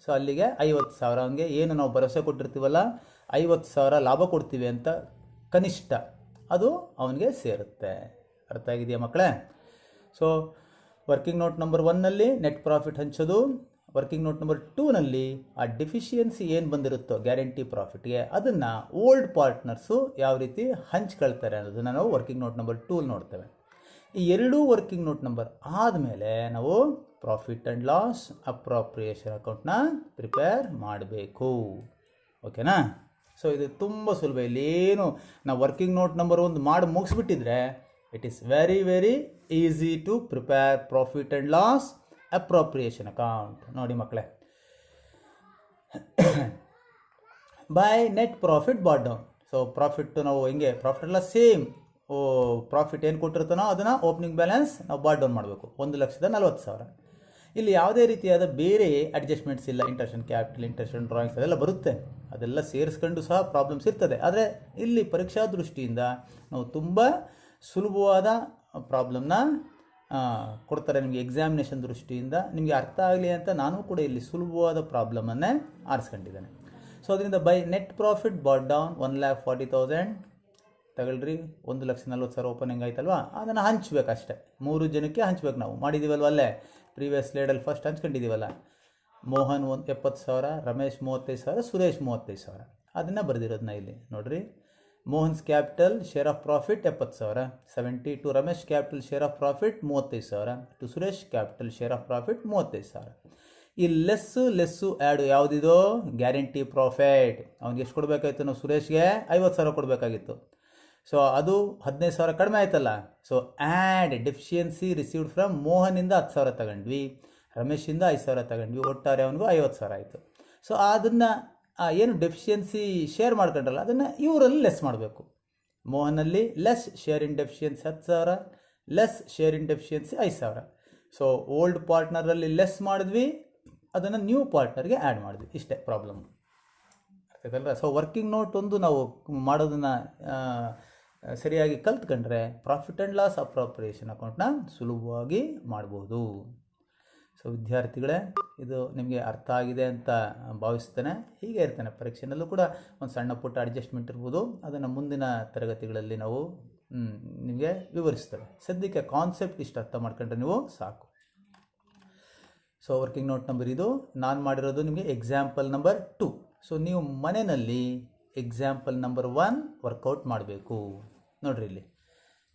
ಸೊ ಅಲ್ಲಿಗೆ 50,000 ಅವನಿಗೆ ಏನು ನಾವು ಭರವಸೆ ಕೊಟ್ಟಿರ್ತೀವಲ್ಲ 50,000 ಲಾಭ ಕೊಡ್ತೀವಿ ಅಂತ ಕನಿಷ್ಠ ಅದು ಅವನಿಗೆ ಸೇರುತ್ತೆ. ಅರ್ಥ ಆಗಿದೆಯಾ ಮಕ್ಕಳೇ? ಸೊ ವರ್ಕಿಂಗ್ ನೋಟ್ ನಂಬರ್ 1ನಲ್ಲಿ ನೆಟ್ ಪ್ರಾಫಿಟ್ ಹಂಚೋದು, ವರ್ಕಿಂಗ್ ನೋಟ್ ನಂಬರ್ 2ನಲ್ಲಿ ಆ ಡೆಫಿಷಿಯನ್ಸಿ ಏನು ಬಂದಿರುತ್ತೋ ಗ್ಯಾರಂಟಿ ಪ್ರಾಫಿಟ್ಗೆ ಅದನ್ನು ಓಲ್ಡ್ ಪಾರ್ಟ್ನರ್ಸು ಯಾವ ರೀತಿ ಹಂಚ್ಕೊಳ್ತಾರೆ ಅನ್ನೋದನ್ನು ನಾವು ವರ್ಕಿಂಗ್ ನೋಟ್ ನಂಬರ್ 2 ನೋಡ್ತೇವೆ. ಈ ಎರಡೂ ವರ್ಕಿಂಗ್ ನೋಟ್ ನಂಬರ್ ಆದಮೇಲೆ ನಾವು ಪ್ರಾಫಿಟ್ ಆ್ಯಂಡ್ ಲಾಸ್ ಅಪ್ರಾಪ್ರಿಯೇಷನ್ ಅಕೌಂಟ್ನ ಪ್ರಿಪೇರ್ ಮಾಡಬೇಕು. ಓಕೆನಾ? ಸೊ ಇದು ತುಂಬ ಸುಲಭ. ಇಲ್ಲೇನು ನಾವು ವರ್ಕಿಂಗ್ ನೋಟ್ ನಂಬರ್ 1 ಮಾಡಿ ಮುಗಿಸ್ಬಿಟ್ಟಿದ್ರೆ it is very very easy to prepare profit and loss appropriation account. ನೋಡಿ ಮಕ್ಕಳೇ, by net profit brought down. So profit ನಾವು ಹಿಂಗೆ ಪ್ರಾಫಿಟ್ ಎಲ್ಲ ಸೇಮ್ ಪ್ರಾಫಿಟ್ ಏನು ಕೊಟ್ಟಿರ್ತಾನೋ ಅದನ್ನು ಓಪನಿಂಗ್ ಬ್ಯಾಲೆನ್ಸ್ ನಾವು ಬಾಟ್ ಡೌನ್ ಮಾಡಬೇಕು. 1,40,000. ಇಲ್ಲಿ ಯಾವುದೇ ರೀತಿಯಾದ ಬೇರೆ ಅಡ್ಜಸ್ಟ್ಮೆಂಟ್ಸ್ ಇಲ್ಲ. ಇಂಟರ್ಷನ್ ಕ್ಯಾಪಿಟಲ್, ಇಂಟರ್ಷನ್ ಡ್ರಾಯಿಂಗ್ಸ್ ಅದೆಲ್ಲ ಬರುತ್ತೆ, ಅದೆಲ್ಲ ಸೇರಿಸ್ಕೊಂಡು ಸಹ ಪ್ರಾಬ್ಲಮ್ಸ್ ಇರ್ತದೆ. ಆದರೆ ಇಲ್ಲಿ ಪರೀಕ್ಷಾ ದೃಷ್ಟಿಯಿಂದ ನಾವು ತುಂಬ ಸುಲಭವಾದ ಪ್ರಾಬ್ಲಮ್ನ ಕೊಡ್ತಾರೆ ನಿಮಗೆ. ಎಕ್ಸಾಮಿನೇಷನ್ ದೃಷ್ಟಿಯಿಂದ ನಿಮಗೆ ಅರ್ಥ ಆಗಲಿ ಅಂತ ನಾನು ಕೂಡ ಇಲ್ಲಿ ಸುಲಭವಾದ ಪ್ರಾಬ್ಲಮನ್ನೇ ಆರಿಸ್ಕೊಂಡಿದ್ದೇನೆ. ಸೊ ಅದರಿಂದ by net profit brought down 1,40,000 ತಗೊಳ್ರಿ. 1,40,000 ಓಪನಿಂಗ್ ಆಯ್ತಲ್ವಾ, ಅದನ್ನು ಹಂಚ್ಬೇಕಷ್ಟೆ. 3 ಜನಕ್ಕೆ ಹಂಚ್ಬೇಕು. ನಾವು ಮಾಡಿದ್ದೀವಲ್ವ ಅಲ್ಲೇ ಪ್ರೀವಿಯಸ್ ಸ್ಲೈಡಲ್ಲಿ ಫಸ್ಟ್ ಹಂಚ್ಕೊಂಡಿದ್ದೀವಲ್ಲ. ಮೋಹನ್ 70,000, ರಮೇಶ್ 35,000, ಸುರೇಶ್ 35,000. ಅದನ್ನು ಬರೆದಿರೋದನ್ನ ಇಲ್ಲಿ ನೋಡಿರಿ. Mohan's capital share of profit 70,000, 70 to Ramesh capital share of profit 35,000 to Suresh capital share of profit 35,000. ಈ ಲೆಸ್ಸು ಆ್ಯಡು ಯಾವುದಿದೋ ಗ್ಯಾರಂಟಿ ಪ್ರಾಫಿಟ್. ಅವ್ನಿಗೆ ಎಷ್ಟು ಕೊಡಬೇಕಾಗಿತ್ತು? ನಾವು ಸುರೇಶ್ಗೆ 50,000 ಕೊಡಬೇಕಾಗಿತ್ತು. ಸೊ ಅದು 15,000 ಕಡಿಮೆ ಆಯ್ತಲ್ಲ. So add deficiency received from ಮೋಹನಿಂದ 10,000 ತಗೊಂಡ್ವಿ, ರಮೇಶಿಂದ 5,000 ತಗೊಂಡ್ವಿ, ಒಟ್ಟಾರೆ ಅವನಿಗೂ 50,000 ಆಯಿತು. ಸೊ ಅದನ್ನು ಏನು ಡೆಫಿಷಿಯನ್ಸಿ ಶೇರ್ ಮಾಡ್ಕೊಂಡ್ರಲ್ಲ ಅದನ್ನು ಇವರಲ್ಲಿ ಲೆಸ್ ಮಾಡಬೇಕು. ಮೋಹನಲ್ಲಿ less share in deficiency 10,000, less share in deficiency 5,000. So old ಪಾರ್ಟ್ನರಲ್ಲಿ ಲೆಸ್ ಮಾಡಿದ್ವಿ, ಅದನ್ನು ನ್ಯೂ ಪಾರ್ಟ್ನರ್ಗೆ ಆ್ಯಡ್ ಮಾಡಿದ್ವಿ, ಇಷ್ಟೇ ಪ್ರಾಬ್ಲಮ್. ಅರ್ಥಾಯ್ತಲ್ವ? ಸೊ ವರ್ಕಿಂಗ್ ನೋಟ್ ಒಂದು ನಾವು ಮಾಡೋದನ್ನು ಸರಿಯಾಗಿ ಕಲ್ತ್ಕೊಂಡ್ರೆ ಪ್ರಾಫಿಟ್ ಆ್ಯಂಡ್ ಲಾಸ್ ಅಪ್ರಾಪ್ರಿಯೇಷನ್ ಅಕೌಂಟ್ನ ಸುಲಭವಾಗಿ ಮಾಡ್ಬೋದು. ಸೊ ವಿದ್ಯಾರ್ಥಿಗಳೇ, ಇದು ನಿಮಗೆ ಅರ್ಥ ಆಗಿದೆ ಅಂತ ಭಾವಿಸ್ತೇನೆ. ಹೀಗೆ ಇರ್ತೇನೆ ಪರೀಕ್ಷೆನಲ್ಲೂ ಕೂಡ ಒಂದು ಸಣ್ಣ ಪುಟ್ಟ ಅಡ್ಜಸ್ಟ್ಮೆಂಟ್ ಇರ್ಬೋದು, ಅದನ್ನು ಮುಂದಿನ ತರಗತಿಗಳಲ್ಲಿ ನಾವು ನಿಮಗೆ ವಿವರಿಸ್ತೇವೆ. ಸದ್ಯಕ್ಕೆ ಕಾನ್ಸೆಪ್ಟ್ ಇಷ್ಟು ಅರ್ಥ ಮಾಡ್ಕೊಂಡ್ರೆ ನೀವು ಸಾಕು. ಸೊ ವರ್ಕಿಂಗ್ ನೋಟ್ ನಂಬರ್ ಇದು ನಾನು ಮಾಡಿರೋದು ನಿಮಗೆ ಎಕ್ಸಾಂಪಲ್ ನಂಬರ್ 2. ಸೊ ನೀವು ಮನೆಯಲ್ಲಿ ಎಕ್ಸಾಂಪಲ್ ನಂಬರ್ 1 ವರ್ಕೌಟ್ ಮಾಡಬೇಕು. ನೋಡ್ರಿ, ಇಲ್ಲಿ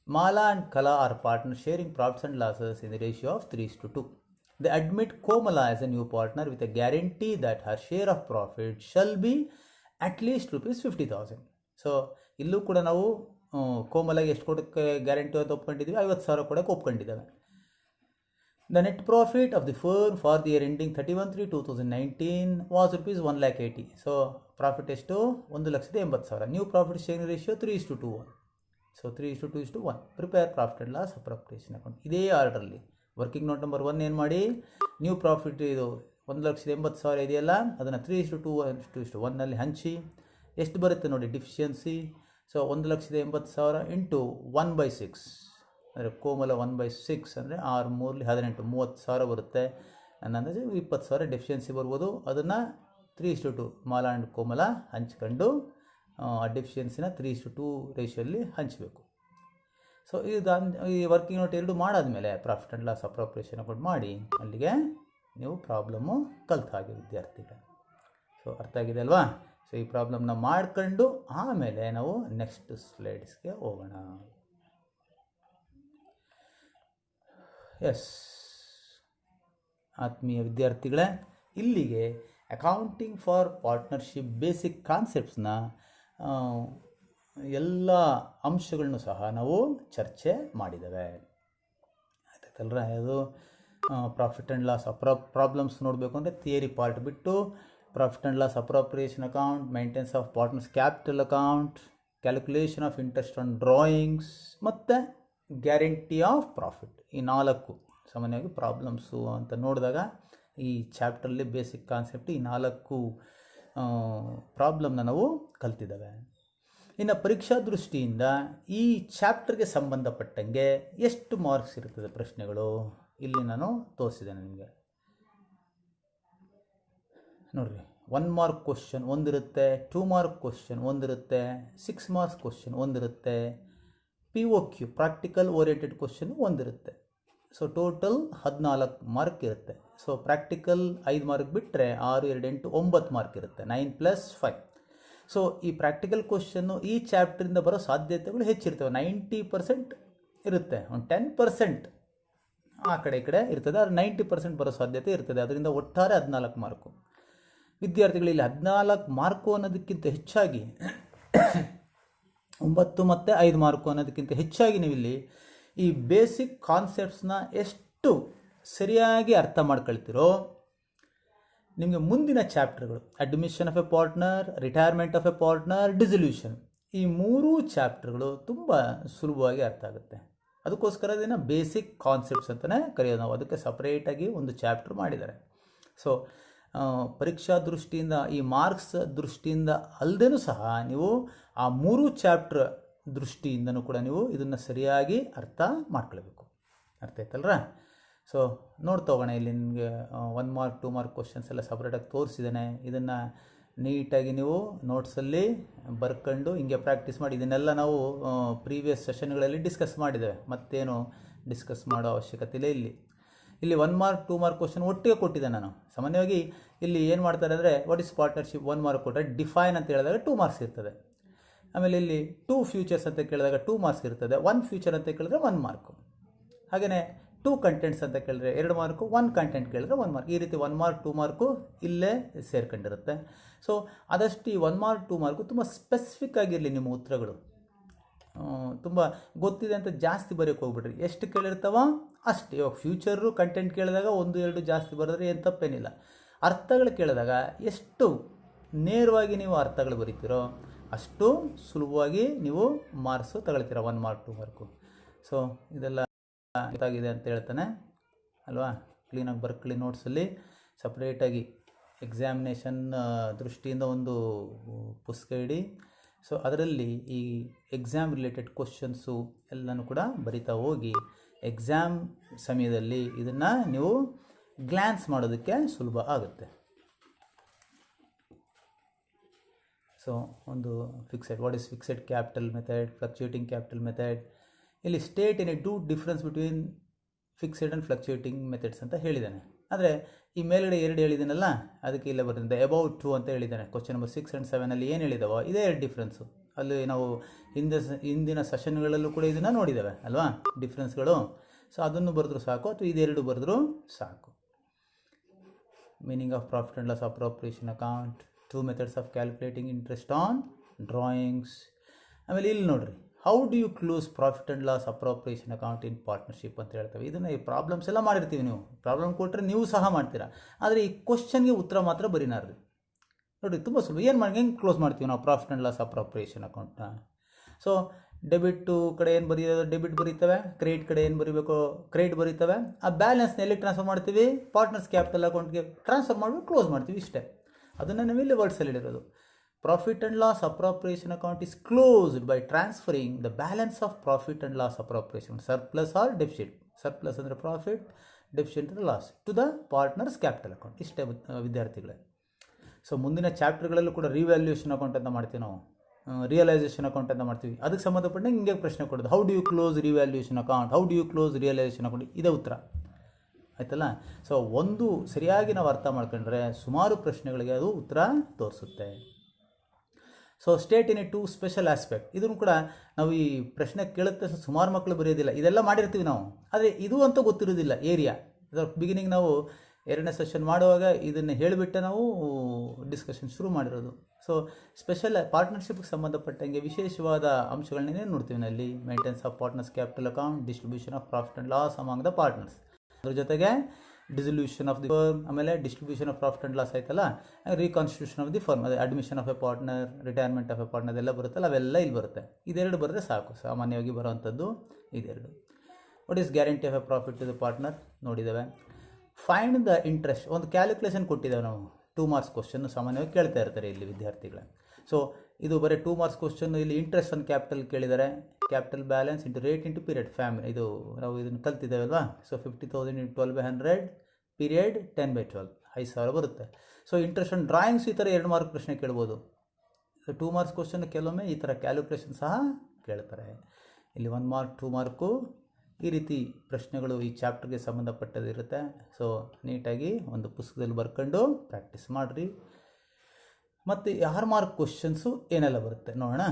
Mala and Kala are partner sharing profits and losses in the ratio of 3:2. They admit Komala as a new partner with a guarantee that her share of profit shall be at least rupees 50,000. So ಇಲ್ಲೂ ಕೂಡ ನಾವು ಕೋಮಲಾಗೆ ಎಷ್ಟು ಕೊಡೋಕ್ಕೆ guarantee ಅಂತ ಒಪ್ಕೊಂಡಿದ್ದೀವಿ, 50,000 ಕೊಡೋಕ್ಕೆ ಒಪ್ಕೊಂಡಿದ್ದಾವೆ. The net profit of the firm for the year ending 31/3/2019 was rupees 1,80,000. So profit ಎಷ್ಟು? 1,80,000. New profit sharing ratio 3:2. So 3:2:1. Prepare profit and loss appropriation account. ಇದೇ ಆರ್ಡ್ರಲ್ಲಿ ವರ್ಕಿಂಗ್ ನೋಟ್ ನಂಬರ್ 1 ಏನು ಮಾಡಿ, ನ್ಯೂ ಪ್ರಾಫಿಟ್ ಇದು 1,80,000 ಇದೆಯಲ್ಲ, ಅದನ್ನು 3:2:1 ಹಂಚಿ ಎಷ್ಟು ಬರುತ್ತೆ ನೋಡಿ ಡಿಫಿಷಿಯನ್ಸಿ. ಸೊ 1,80,000 ಇಂಟು 1/6 ಅಂದರೆ ಕೋಮಲ 1/6 ಅಂದರೆ 6 3 18 30,000 ಬರುತ್ತೆ. ನನ್ನ ಅಂದಾಜು 20,000 ಡೆಫಿಷಿಯನ್ಸಿ ಬರ್ಬೋದು. ಅದನ್ನು 3:2 ಮಾಲಾ ಆ್ಯಂಡ್ ಕೋಮಲ ಹಂಚ್ಕೊಂಡು ಆ ಡೆಫಿಷಿಯನ್ಸಿನ 3:2 ರೇಷಿಯೋಲ್ಲಿ ಹಂಚಬೇಕು. ಸೊ ಈ ವರ್ಕಿಂಗ್ ನೋಟ್ ಎರಡು ಮಾಡಾದಮೇಲೆ profit and loss appropriation account ಮಾಡಿ ಅಲ್ಲಿಗೆ ನೀವು ಪ್ರಾಬ್ಲಮ್ಮು ಕಲ್ತ ಹಾಗೆ ವಿದ್ಯಾರ್ಥಿಗಳು. ಸೊ ಅರ್ಥ ಆಗಿದೆ ಅಲ್ವಾ? ಸೊ ಈ ಪ್ರಾಬ್ಲಮ್ನ ಮಾಡ್ಕೊಂಡು ಆಮೇಲೆ ನಾವು ನೆಕ್ಸ್ಟ್ ಸ್ಲೈಡ್ಸ್ಗೆ ಹೋಗೋಣ. ಎಸ್ ಆತ್ಮೀಯ ವಿದ್ಯಾರ್ಥಿಗಳೇ, ಇಲ್ಲಿಗೆ ಅಕೌಂಟಿಂಗ್ ಫಾರ್ ಪಾರ್ಟ್ನರ್ಶಿಪ್ ಬೇಸಿಕ್ ಕಾನ್ಸೆಪ್ಟ್ಸ್ನ ಎಲ್ಲ ಅಂಶಗಳನ್ನು ಸಹ ನಾವು ಚರ್ಚೆ ಮಾಡಿದ್ದೇವೆ. ಆಯ್ತಲ್ರ? ಅದು ಪ್ರಾಫಿಟ್ ಆ್ಯಂಡ್ ಲಾಸ್ ಪ್ರಾಬ್ಲಮ್ಸ್ ನೋಡಬೇಕು ಅಂದರೆ ಥಿಯರಿ ಪಾರ್ಟ್ ಬಿಟ್ಟು profit and loss appropriation account, maintenance of partners capital account, calculation of interest on drawings ಮತ್ತು ಗ್ಯಾರಂಟಿ ಆಫ್ ಪ್ರಾಫಿಟ್, ಈ 4 ಸಾಮಾನ್ಯವಾಗಿ ಪ್ರಾಬ್ಲಮ್ಸು ಅಂತ ನೋಡಿದಾಗ ಈ ಚಾಪ್ಟ್ರಲ್ಲಿ ಬೇಸಿಕ್ ಕಾನ್ಸೆಪ್ಟ್ ಈ 4 ಪ್ರಾಬ್ಲಮ್ನ ನಾವು ಕಲ್ತಿದ್ದೇವೆ. ಇನ್ನು ಪರೀಕ್ಷಾ ದೃಷ್ಟಿಯಿಂದ ಈ ಚಾಪ್ಟರ್ಗೆ ಸಂಬಂಧಪಟ್ಟಂಗೆ ಎಷ್ಟು ಮಾರ್ಕ್ಸ್ ಇರ್ತದೆ ಪ್ರಶ್ನೆಗಳು ಇಲ್ಲಿ ನಾನು ತೋರಿಸಿದ್ದೇನೆ ನಿಮಗೆ. ನೋಡಿರಿ, 1 ಮಾರ್ಕ್ ಕ್ವಶನ್ ಒಂದಿರುತ್ತೆ, 2 ಮಾರ್ಕ್ ಕ್ವಶನ್ ಒಂದಿರುತ್ತೆ, 6 ಮಾರ್ಕ್ಸ್ ಕ್ವಶನ್ ಒಂದಿರುತ್ತೆ, POQ ಪ್ರಾಕ್ಟಿಕಲ್ ಓರಿಯೆಂಟೆಡ್ ಕ್ವಶನ್ ಒಂದಿರುತ್ತೆ. ಸೊ ಟೋಟಲ್ 14 ಮಾರ್ಕ್ ಇರುತ್ತೆ. ಸೊ ಪ್ರಾಕ್ಟಿಕಲ್ 5 ಮಾರ್ಕ್ ಬಿಟ್ಟರೆ 6 2 8 9 ಮಾರ್ಕ್ ಇರುತ್ತೆ, 9 + 5. ಸೊ ಈ ಪ್ರಾಕ್ಟಿಕಲ್ ಕ್ವಶನ್ನು ಈ ಚಾಪ್ಟ್ರಿಂದ ಬರೋ ಸಾಧ್ಯತೆಗಳು ಹೆಚ್ಚಿರ್ತವೆ. 90% ಇರುತ್ತೆ, ಒಂದು 10% ಆ ಕಡೆ ಈ ಕಡೆ ಇರ್ತದೆ, ಆದರೆ 90% ಬರೋ ಸಾಧ್ಯತೆ ಇರ್ತದೆ. ಅದರಿಂದ ಒಟ್ಟಾರೆ 14 ಮಾರ್ಕು. ವಿದ್ಯಾರ್ಥಿಗಳಲ್ಲಿ 14 ಮಾರ್ಕು ಅನ್ನೋದಕ್ಕಿಂತ ಹೆಚ್ಚಾಗಿ 9 ಮತ್ತು 5 ಮಾರ್ಕು ಅನ್ನೋದಕ್ಕಿಂತ ಹೆಚ್ಚಾಗಿ ನೀವಿಲ್ಲಿ ಈ ಬೇಸಿಕ್ ಕಾನ್ಸೆಪ್ಟ್ಸ್ನ ಎಷ್ಟು ಸರಿಯಾಗಿ ಅರ್ಥ ಮಾಡ್ಕೊಳ್ತೀರೋ ನಿಮಗೆ ಮುಂದಿನ ಚಾಪ್ಟರ್ಗಳು admission of a partner, retirement of a partner, dissolution, ಈ 3 ಚಾಪ್ಟರ್ಗಳು ತುಂಬ ಸುಲಭವಾಗಿ ಅರ್ಥ ಆಗುತ್ತೆ. ಅದಕ್ಕೋಸ್ಕರ ಇದನ್ನು ಬೇಸಿಕ್ ಕಾನ್ಸೆಪ್ಟ್ಸ್ ಅಂತಲೇ ಕರೆಯೋದು ನಾವು. ಅದಕ್ಕೆ ಸಪ್ರೇಟಾಗಿ ಒಂದು ಚಾಪ್ಟರ್ ಮಾಡಿದ್ದಾರೆ. ಸೊ ಪರೀಕ್ಷಾ ದೃಷ್ಟಿಯಿಂದ ಈ ಮಾರ್ಕ್ಸ್ ದೃಷ್ಟಿಯಿಂದ ಅಲ್ಲದೇನೂ ಸಹ ನೀವು ಆ 3 ಚಾಪ್ಟರ್ ದೃಷ್ಟಿಯಿಂದನೂ ಕೂಡ ನೀವು ಇದನ್ನು ಸರಿಯಾಗಿ ಅರ್ಥ ಮಾಡ್ಕೊಳ್ಬೇಕು. ಅರ್ಥ ಆಯ್ತಲ್ರ? ಸೊ ನೋಡ್ತಾ ಹೋಗೋಣ. ಇಲ್ಲಿ ನಿಮಗೆ 1 ಮಾರ್ಕ್ 2 ಮಾರ್ಕ್ ಕ್ವಶನ್ಸ್ ಎಲ್ಲ ಸಪ್ರೇಟಾಗಿ ತೋರಿಸಿದ್ದೇನೆ. ಇದನ್ನು ನೀಟಾಗಿ ನೀವು ನೋಟ್ಸಲ್ಲಿ ಬರ್ಕೊಂಡು ಹಿಂಗೆ ಪ್ರಾಕ್ಟೀಸ್ ಮಾಡಿ. ಇದನ್ನೆಲ್ಲ ನಾವು ಪ್ರೀವಿಯಸ್ ಸೆಷನ್ಗಳಲ್ಲಿ ಡಿಸ್ಕಸ್ ಮಾಡಿದ್ದೇವೆ, ಮತ್ತೇನು ಡಿಸ್ಕಸ್ ಮಾಡೋ ಅವಶ್ಯಕತೆ ಇಲ್ಲ. ಇಲ್ಲಿ 1 ಮಾರ್ಕ್ 2 ಮಾರ್ಕ್ ಕ್ವಶನ್ ಒಟ್ಟಿಗೆ ಕೊಟ್ಟಿದ್ದೆ ನಾನು. ಸಾಮಾನ್ಯವಾಗಿ ಇಲ್ಲಿ ಏನು ಮಾಡ್ತಾರೆ ಅಂದರೆ, ವಾಟ್ ಇಸ್ ಪಾರ್ಟ್ನರ್ಶಿಪ್ 1 ಮಾರ್ಕ್ ಕೊಟ್ಟರೆ ಡಿಫೈನ್ ಅಂತ ಹೇಳಿದಾಗ 2 ಮಾರ್ಕ್ಸ್ ಇರ್ತದೆ. ಆಮೇಲೆ ಇಲ್ಲಿ 2 ಫ್ಯೂಚರ್ಸ್ ಅಂತ ಕೇಳಿದಾಗ 2 ಮಾರ್ಕ್ಸ್ ಇರ್ತದೆ. 1 ಫ್ಯೂಚರ್ ಅಂತ ಕೇಳಿದ್ರೆ 1 ಮಾರ್ಕು. ಹಾಗೆಯೇ 2 ಕಂಟೆಂಟ್ಸ್ ಅಂತ ಕೇಳಿದ್ರೆ 2 ಮಾರ್ಕು, 1 ಕಂಟೆಂಟ್ ಕೇಳಿದ್ರೆ 1 ಮಾರ್ಕ್. ಈ ರೀತಿ 1 ಮಾರ್ಕ್ 2 ಮಾರ್ಕು ಇಲ್ಲೇ ಸೇರ್ಕೊಂಡಿರುತ್ತೆ. ಸೊ ಆದಷ್ಟು ಈ 1 ಮಾರ್ಕ್ 2 ಮಾರ್ಕು ತುಂಬ ಸ್ಪೆಸಿಫಿಕ್ ಆಗಿರಲಿ ನಿಮ್ಮ ಉತ್ತರಗಳು. ತುಂಬ ಗೊತ್ತಿದೆ ಅಂತ ಜಾಸ್ತಿ ಬರೆಯೋಕ್ಕೆ ಹೋಗ್ಬಿಡ್ರಿ. ಎಷ್ಟು ಕೇಳಿರ್ತಾವ ಅಷ್ಟು. ಇವಾಗ ಫ್ಯೂಚರು ಕಂಟೆಂಟ್ ಕೇಳಿದಾಗ 1 2 ಜಾಸ್ತಿ ಬರೆದ್ರೆ ಏನು ತಪ್ಪೇನಿಲ್ಲ. ಅರ್ಥಗಳು ಕೇಳಿದಾಗ ಎಷ್ಟು ನೇರವಾಗಿ ನೀವು ಅರ್ಥಗಳು ಬರೀತೀರೋ ಅಷ್ಟು ಸುಲಭವಾಗಿ ನೀವು ಮಾರ್ಕ್ಸು ತಗೊಳ್ತೀರ, 1 ಮಾರ್ಕ್ 2 ಮಾರ್ಕು. ಸೊ ಇದೆಲ್ಲ ಗೊತ್ತಾಗಿದೆ ಅಂತ ಹೇಳ್ತಾನೆ ಅಲ್ವಾ? ಕ್ಲೀನಾಗಿ ಬರ್ಕೊಳ್ಳಿ ನೋಟ್ಸಲ್ಲಿ. ಸಪ್ರೇಟಾಗಿ ಎಕ್ಸಾಮಿನೇಷನ್ ದೃಷ್ಟಿಯಿಂದ ಒಂದು ಪುಸ್ತಕ ಇಡಿ. ಸೊ ಅದರಲ್ಲಿ ಈ ಎಕ್ಸಾಮ್ ರಿಲೇಟೆಡ್ ಕ್ವಶನ್ಸು ಎಲ್ಲನೂ ಕೂಡ ಬರಿತಾ ಹೋಗಿ ಎಕ್ಸಾಮ್ ಸಮಯದಲ್ಲಿ ಇದನ್ನು ನೀವು ಗ್ಲ್ಯಾನ್ಸ್ ಮಾಡೋದಕ್ಕೆ ಸುಲಭ ಆಗುತ್ತೆ. ಸೊ ಒಂದು what is fixed capital method, fluctuating capital method. ಇಲ್ಲಿ state in a two difference between fixed and fluctuating methods ಅಂತ ಹೇಳಿದ್ದಾನೆ. ಆದರೆ ಈ ಮೇಲ್ಗಡೆ 2 ಹೇಳಿದ್ದೀನಲ್ಲ, ಅದಕ್ಕೆ ಇಲ್ಲೇ ಬರ್ತದೆ ಅಬೌಟ್ ಟು ಅಂತ ಹೇಳಿದ್ದಾನೆ. ಕ್ವಶನ್ ನಂಬರ್ 6 and 7 ಏನು ಹೇಳಿದಾವೋ ಇದೇ 2 ಡಿಫ್ರೆನ್ಸು. ಅಲ್ಲಿ ನಾವು ಹಿಂದಿನ ಸೆಷನ್ಗಳಲ್ಲೂ ಕೂಡ ಇದನ್ನು ನೋಡಿದ್ದೇವೆ ಅಲ್ವಾ, ಡಿಫ್ರೆನ್ಸ್ಗಳು. ಸೊ ಅದನ್ನು ಬರೆದ್ರೂ ಸಾಕು, ಅಥವಾ ಇದೆರಡು ಬರೆದ್ರೂ ಸಾಕು. Meaning of profit and loss appropriation account, 2 methods of calculating interest on drawings. ಆಮೇಲೆ ಇಲ್ಲಿ ನೋಡಿರಿ, how do you close profit and loss appropriation account in partnership ಅಂತ ಹೇಳ್ತೇವೆ. ಇದನ್ನು ಈ ಪ್ರಾಬ್ಲಮ್ಸ್ ಎಲ್ಲ ಮಾಡಿರ್ತೀವಿ, ನೀವು ಪ್ರಾಬ್ಲಮ್ ಕೊಟ್ಟರೆ ನೀವು ಸಹ ಮಾಡ್ತೀರಾ. ಆದರೆ ಈ ಕ್ವಶನ್ಗೆ ಉತ್ತರ ಮಾತ್ರ ಬರೀನಾರ್ರಿ. ನೋಡಿರಿ, ತುಂಬ ಸುಲಭ. ಏನು ಮಾಡಿ ಹೆಂಗೆ ಕ್ಲೋಸ್ ಮಾಡ್ತೀವಿ ನಾವು ಪ್ರಾಫಿಟ್ ಆ್ಯಂಡ್ ಲಾಸ್ ಅಪ್ರೋಪ್ರಿಯೇಷನ್ ಅಕೌಂಟ್ನ? ಸೊ ಡೆಬಿಟ್ ಕಡೆ ಏನು ಬರೆಯೋದು, ಡೆಬಿಟ್ ಬರೀತವೆ. ಕ್ರೆಡಿಟ್ ಕಡೆ ಏನು ಬರೀಬೇಕು, ಕ್ರೆಡಿಟ್ ಬರೀತವೆ. ಆ ಬ್ಯಾಲೆನ್ಸ್ನ ಎಲ್ಲಿ ಟ್ರಾನ್ಸ್ಫರ್ ಮಾಡ್ತೀವಿ, ಪಾರ್ಟ್ನರ್ಸ್ ಕ್ಯಾಪಿಟಲ್ ಅಕೌಂಟ್ಗೆ ಟ್ರಾನ್ಸ್ಫರ್ ಮಾಡಿ ಕ್ಲೋಸ್ ಮಾಡ್ತೀವಿ, ಇಷ್ಟೇ. ಅದನ್ನು ನಾವು ಇಲ್ಲಿ ವರ್ಡ್ಸಲ್ಲಿ ಹೇಳಿರೋದು. Profit and loss appropriation account is closed by transferring the balance of profit and loss appropriation, surplus or deficit. Surplus ಅಂದರೆ ಪ್ರಾಫಿಟ್, ಡೆಫಿಸಿಟ್ ಅಂದರೆ loss, to the partners capital account. ಇಷ್ಟೇ ವಿದ್ಯಾರ್ಥಿಗಳೇ. ಸೊ ಮುಂದಿನ ಚಾಪ್ಟರ್ಗಳಲ್ಲೂ ಕೂಡ ರಿವ್ಯಾಲ್ಯೂಯೇಷನ್ ಅಕೌಂಟ್ ಅಂತ ಮಾಡ್ತೀವಿ ನಾವು, realisation account ಅಂತ ಮಾಡ್ತೀವಿ. ಅದಕ್ಕೆ ಸಂಬಂಧಪಟ್ಟಂಗೆ ಹಿಂಗೆ ಪ್ರಶ್ನೆ ಕೊಡೋದು, how do you close revaluation account, how do you close realisation account, ಇದೇ ಉತ್ತರ ಆಯ್ತಲ್ಲ. ಸೊ ಒಂದು ಸರಿಯಾಗಿ ನಾವು ಅರ್ಥ ಮಾಡ್ಕೊಂಡ್ರೆ ಸುಮಾರು ಪ್ರಶ್ನೆಗಳಿಗೆ ಅದು ಉತ್ತರ ತೋರಿಸುತ್ತೆ. So state in a two special aspect. ಇದನ್ನು ಕೂಡ ನಾವು ಈ ಪ್ರಶ್ನೆ ಕೇಳುತ್ತೆ ಸುಮಾರು ಮಕ್ಕಳು ಬರೆಯೋದಿಲ್ಲ. ಇದೆಲ್ಲ ಮಾಡಿರ್ತೀವಿ ನಾವು, ಆದರೆ ಇದು ಅಂತ ಗೊತ್ತಿರೋದಿಲ್ಲ ಏರಿಯಾ. ಇದರ ಬಿಗಿನಿಂಗ್ ನಾವು 2ನೇ ಸೆಷನ್ ಮಾಡುವಾಗ ಇದನ್ನು ಹೇಳಿಬಿಟ್ಟೆ ನಾವು ಡಿಸ್ಕಷನ್ ಶುರು ಮಾಡಿರೋದು. ಸೊ ಸ್ಪೆಷಲ್ ಪಾರ್ಟ್ನರ್ಶಿಪ್ಗೆ ಸಂಬಂಧಪಟ್ಟಂಗೆ ವಿಶೇಷವಾದ ಅಂಶಗಳನ್ನೇ ನೋಡ್ತೀವಿ ಅಲ್ಲಿ. Maintenance of partners capital account, distribution of profit and loss among the partners, ಅದ್ರ ಜೊತೆಗೆ ಡಿಸಲ್ಯೂಷನ್ ಆಫ್ ದಿ ಫರ್ಮ್, ಆಮೇಲೆ distribution of profit and loss ಆಯ್ತಲ್ಲ, ರೀಕಾನ್ಸ್ಟಿಟ್ಯೂಷನ್ ಆಫ್ ದಿ ಫರ್ಮ್, ಅದೇ admission of a partner, retirement of a partner, ಅದೆಲ್ಲ ಬರುತ್ತಲ್ಲ, ಅವೆಲ್ಲ ಇಲ್ಲಿ ಬರುತ್ತೆ. ಇದೆರಡು ಬರೆದ್ರೆ ಸಾಕು, ಸಾಮಾನ್ಯವಾಗಿ ಬರುವಂಥದ್ದು ಇದೆರಡು. What is guarantee of a profit to the partner ನೋಡಿದ್ದೇವೆ. ಫೈಂಡ್ ದ ಇಂಟ್ರೆಸ್ಟ್, ಒಂದು ಕ್ಯಾಲ್ಕುಲೇಷನ್ ಕೊಟ್ಟಿದ್ದೇವೆ ನಾವು. 2 ಮಾರ್ಕ್ಸ್ ಕ್ವಶನ್ ಸಾಮಾನ್ಯವಾಗಿ ಕೇಳ್ತಾ ಇರ್ತಾರೆ ಇಲ್ಲಿ ವಿದ್ಯಾರ್ಥಿಗಳ. ಸೊ ಇದು ಬರೀ 2 ಮಾರ್ಕ್ಸ್ ಕ್ವಶನ್. ಇಲ್ಲಿ ಇಂಟ್ರೆಸ್ಟ್ ಆನ್ ಕ್ಯಾಪಿಟಲ್ ಕೇಳಿದ್ದಾರೆ, capital balance into rate into period, family, ಇದು ನಾವು ಇದನ್ನು ಕಲ್ತಿದ್ದೇವಲ್ವಾ. ಸೊ 50,000 ಇಂಟು 12/100, ಪೀರಿಯಡ್ 10/12, 5,000 ಬರುತ್ತೆ. ಸೊ ಇಂಟ್ರೆಸ್ಟ್ ಆನ್ ಡ್ರಾಯಿಂಗ್ಸ್ ಈ ಥರ 2 ಮಾರ್ಕ್ ಪ್ರಶ್ನೆ ಕೇಳ್ಬೋದು. ಸೊ 2 ಮಾರ್ಕ್ಸ್ ಕ್ವಶನ್ ಕೆಲವೊಮ್ಮೆ ಈ ಥರ ಕ್ಯಾಲ್ಕುಲೇಷನ್ ಸಹ ಕೇಳ್ತಾರೆ. ಇಲ್ಲಿ 1 ಮಾರ್ಕ್ 2 ಮಾರ್ಕು ಈ ರೀತಿ ಪ್ರಶ್ನೆಗಳು ಈ ಚಾಪ್ಟರ್ಗೆ ಸಂಬಂಧಪಟ್ಟದಿರುತ್ತೆ. ಸೊ ನೀಟಾಗಿ ಒಂದು ಪುಸ್ತಕದಲ್ಲಿ ಬರ್ಕೊಂಡು ಪ್ರಾಕ್ಟೀಸ್ ಮಾಡಿರಿ. ಮತ್ತು 6 ಮಾರ್ಕ್ ಕ್ವಶನ್ಸು ಏನೆಲ್ಲ ಬರುತ್ತೆ ನೋಡೋಣ.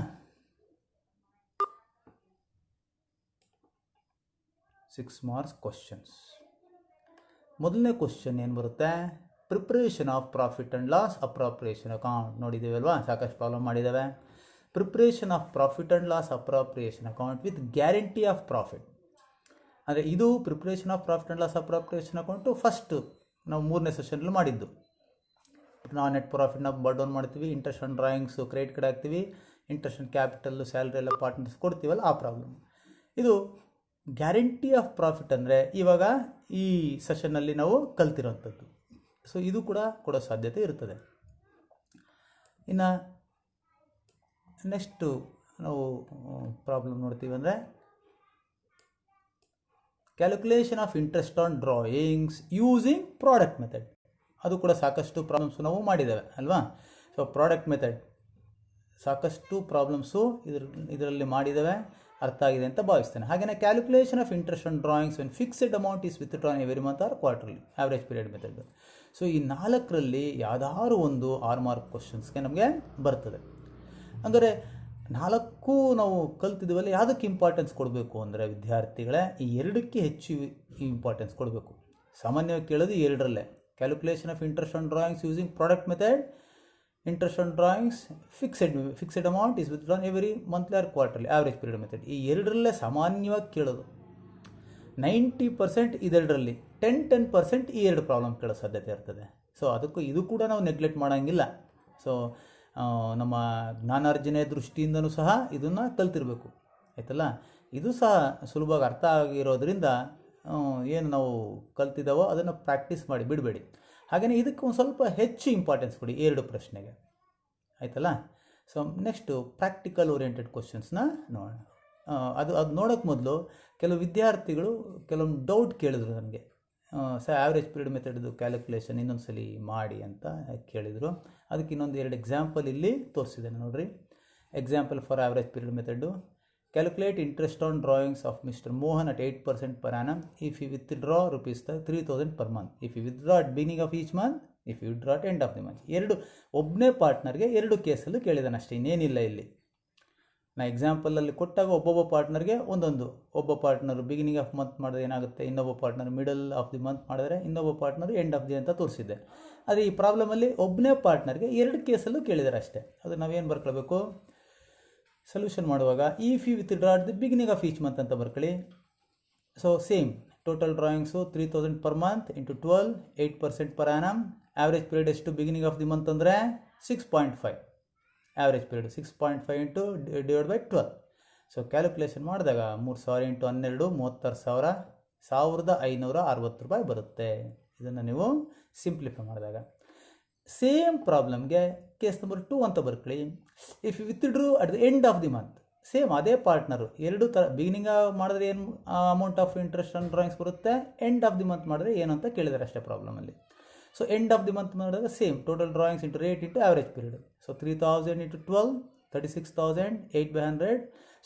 6 ಮಾರ್ಕ್ಸ್ ಕ್ವಶನ್ಸ್. ಮೊದಲನೇ ಕ್ವಶನ್ ಏನು ಬರುತ್ತೆ, preparation of profit and loss appropriation account. ನೋಡಿದ್ದೇವೆ ಅಲ್ವಾ, ಸಾಕಷ್ಟು ಪ್ರಾಬ್ಲಮ್ ಮಾಡಿದ್ದೇವೆ. Preparation of profit and loss appropriation account with guarantee of profit. ಅಂದರೆ ಇದು preparation of profit and loss appropriation account first ನಾವು 3ನೇ ಸೆಷನಲ್ಲಿ ಮಾಡಿದ್ದು. ನಾವು ನೆಟ್ ಪ್ರಾಫಿಟ್ನ ಬರ್ಡ್ ಡೌನ್ ಮಾಡ್ತೀವಿ, ಇಂಟ್ರೆಸ್ಟ್ ಆನ್ ಡ್ರಾಯಿಂಗ್ಸು ಕ್ರೆಡಿಟ್ ಕಡೆ ಹಾಕ್ತೀವಿ, ಇಂಟ್ರೆಸ್ಟ್ ಆನ್ ಕ್ಯಾಪಿಟಲ್ಲು ಸ್ಯಾಲ್ರಿ ಎಲ್ಲ ಪಾರ್ಟ್ನರ್ಸ್ ಕೊಡ್ತೀವಲ್ಲ ಆ ಪ್ರಾಬ್ಲಮ್. ಇದು ಗ್ಯಾರಂಟಿ ಆಫ್ ಪ್ರಾಫಿಟ್ ಅಂದರೆ ಇವಾಗ ಈ ಸೆಷನ್ನಲ್ಲಿ ನಾವು ಕಲ್ತಿರೋಂಥದ್ದು. ಸೊ ಇದು ಕೂಡ ಕೊಡೋ ಸಾಧ್ಯತೆ ಇರ್ತದೆ. ಇನ್ನು ನೆಕ್ಸ್ಟು ನಾವು ಪ್ರಾಬ್ಲಮ್ ನೋಡ್ತೀವಿ ಅಂದರೆ calculation of interest on drawings using product method. ಅದು ಕೂಡ ಸಾಕಷ್ಟು ಪ್ರಾಬ್ಲಮ್ಸು ನಾವು ಮಾಡಿದ್ದೇವೆ ಅಲ್ವಾ. ಸೊ ಪ್ರಾಡಕ್ಟ್ ಮೆಥಡ್ ಸಾಕಷ್ಟು ಪ್ರಾಬ್ಲಮ್ಸು ಇದರಲ್ಲಿ ಮಾಡಿದ್ದೇವೆ, ಅರ್ಥ ಆಗಿದೆ ಅಂತ ಭಾವಿಸ್ತೇನೆ. ಹಾಗೆಯೇ calculation of interest on drawings when fixed amount is withdrawn every month R quarterly, average period method. So ಈ 4ರಲ್ಲಿ ಯಾವುದಾದ್ರು ಒಂದು 6 ಮಾರ್ಕ್ ಕ್ವಶನ್ಸ್ಗೆ ನಮಗೆ ಬರ್ತದೆ. ಅಂದರೆ 4 ನಾವು ಕಲ್ತಿದ್ದೀವಲ್ಲ, ಯಾವುದಕ್ಕೆ ಇಂಪಾರ್ಟೆನ್ಸ್ ಕೊಡಬೇಕು ಅಂದರೆ ವಿದ್ಯಾರ್ಥಿಗಳೇ ಈ 2ಕ್ಕೆ ಹೆಚ್ಚು ಇಂಪಾರ್ಟೆನ್ಸ್ ಕೊಡಬೇಕು. ಸಾಮಾನ್ಯವಾಗಿ ಕೇಳೋದು 2ರಲ್ಲೇ, calculation of interest on drawings using product method, interest on drawings fixed amount is withdrawn every monthly or quarterly, average period method. ಈ 2ರಲ್ಲೇ ಸಾಮಾನ್ಯವಾಗಿ ಕೇಳೋದು. 90% ಇದೆರಡರಲ್ಲಿ, 10% ಈ 2 ಪ್ರಾಬ್ಲಮ್ ಕೇಳೋ ಸಾಧ್ಯತೆ ಇರ್ತದೆ. ಸೊ ಅದಕ್ಕೂ ಇದು ಕೂಡ ನಾವು ನೆಗ್ಲೆಕ್ಟ್ ಮಾಡೋಂಗಿಲ್ಲ. ಸೊ ನಮ್ಮ ಜ್ಞಾನಾರ್ಜನೆ ದೃಷ್ಟಿಯಿಂದನೂ ಸಹ ಇದನ್ನು ಕಲ್ತಿರಬೇಕು ಆಯ್ತಲ್ಲ. ಇದು ಸಹ ಸುಲಭವಾಗಿ ಅರ್ಥ ಆಗಿರೋದ್ರಿಂದ ಏನು ನಾವು ಕಲ್ತಿದ್ದಾವೋ ಅದನ್ನು ಪ್ರಾಕ್ಟೀಸ್ ಮಾಡಿ ಬಿಡಬೇಡಿ. ಹಾಗೆಯೇ ಇದಕ್ಕೆ ಒಂದು ಸ್ವಲ್ಪ ಹೆಚ್ಚು ಇಂಪಾರ್ಟೆನ್ಸ್ ಕೊಡಿ 2 ಪ್ರಶ್ನೆಗೆ, ಆಯ್ತಲ್ಲ. ಸೊ ನೆಕ್ಸ್ಟು ಪ್ರಾಕ್ಟಿಕಲ್ ಓರಿಯೆಂಟೆಡ್ ಕ್ವಶನ್ಸ್ನ ನೋಡೋಣ. ಅದು ನೋಡೋಕ್ಕೆ ಮೊದಲು ಕೆಲವು ವಿದ್ಯಾರ್ಥಿಗಳು ಕೆಲವೊಂದು ಡೌಟ್ ಕೇಳಿದ್ರು ನನಗೆ, ಆ್ಯಾವ್ರೇಜ್ ಪೀರಿಯಡ್ ಮೆಥಡ್ದು ಕ್ಯಾಲ್ಕುಲೇಷನ್ ಇನ್ನೊಂದು ಮಾಡಿ ಅಂತ ಕೇಳಿದರು. ಅದಕ್ಕೆ ಇನ್ನೊಂದು 2 ಎಕ್ಸಾಂಪಲ್ ಇಲ್ಲಿ ತೋರಿಸಿದ್ದೇನೆ ನೋಡಿರಿ. Example for average period method: calculate interest on drawings of mister Mohan at 8% per annum if you withdraw rupees 3,000 per month, if you withdraw at beginning of each month, if you withdraw at end of the month. ಒಬ್ಬನೇ ಪಾರ್ಟ್ನರ್ಗೆ 2 ಕೇಸಲ್ಲೂ ಕೇಳಿದಾನೆ ಅಷ್ಟೇ, ಇನ್ನೇನಿಲ್ಲ ಇಲ್ಲಿ. ನಾ ಎಕ್ಸಾಂಪಲಲ್ಲಿ ಕೊಟ್ಟಾಗ ಒಬ್ಬೊಬ್ಬ ಪಾರ್ಟ್ನರ್ಗೆ ಒಂದೊಂದು, ಒಬ್ಬ ಪಾರ್ಟ್ನರು ಬಿಗಿನಿಂಗ್ ಆಫ್ ಮಂತ್ ಮಾಡಿದ್ರೆ ಏನಾಗುತ್ತೆ, ಇನ್ನೊಬ್ಬ partner middle of the month ಮಾಡಿದ್ರೆ ಇನ್ನೊಬ್ಬ ಪಾರ್ಟ್ನರ್ ಎಂಡ್ ಆಫ್ ದಿ ಅಂತ ತೋರಿಸಿದ್ದೆ. ಅದೇ ಈ ಪ್ರಾಬ್ಲಮಲ್ಲಿ ಒಬ್ಬನೇ ಪಾರ್ಟ್ನರ್ಗೆ 2 ಕೇಸಲ್ಲೂ ಕೇಳಿದ್ದಾರೆ ಅಷ್ಟೇ. ಅದು ನಾವೇನು ಬರ್ಕೊಳ್ಬೇಕು ಸೊಲ್ಯೂಷನ್ ಮಾಡುವಾಗ, if you withdraw at the beginning of each month ಅಂತ ಬರ್ಕೊಳ್ಳಿ. So same total drawings 3,000 per month into 12, 8% per annum. Average period ಎಷ್ಟು ಬಿಗಿನಿಂಗ್ ಆಫ್ ದಿ ಮಂತ್ ಅಂದರೆ 6.5. Average period 6.5 into divide by 12. So calculation ಮಾಡಿದಾಗ 3,000 into 12 36,000, 1,560 ರೂಪಾಯಿ ಬರುತ್ತೆ. ಇದನ್ನು ನೀವು simplify ಮಾಡಿದಾಗ ಸೇಮ್ ಪ್ರಾಬ್ಲಮ್ಗೆ ಕೇಸ್ ನಂಬರ್ 2 ಅಂತ ಬರ್ಕೊಳ್ಳಿ. If you withdrew at the end of the month, same ಅದೇ ಪಾರ್ಟ್ನರು 2 ಥರ, ಬಿಗಿನಿಂಗ್ ಮಾಡಿದ್ರೆ ಏನು amount of interest on drawings ಬರುತ್ತೆ, ಎಂಡ್ ಆಫ್ ದಿ ಮಂತ್ ಮಾಡಿದ್ರೆ ಏನು ಅಂತ ಕೇಳಿದ್ದಾರೆ ಅಷ್ಟೇ ಪ್ರಾಬ್ಲಮಲ್ಲಿ. So end of the month ಮಾಡಿದಾಗ same total drawings into rate into average period. So 3,000 into 12, 36,000, 8/100.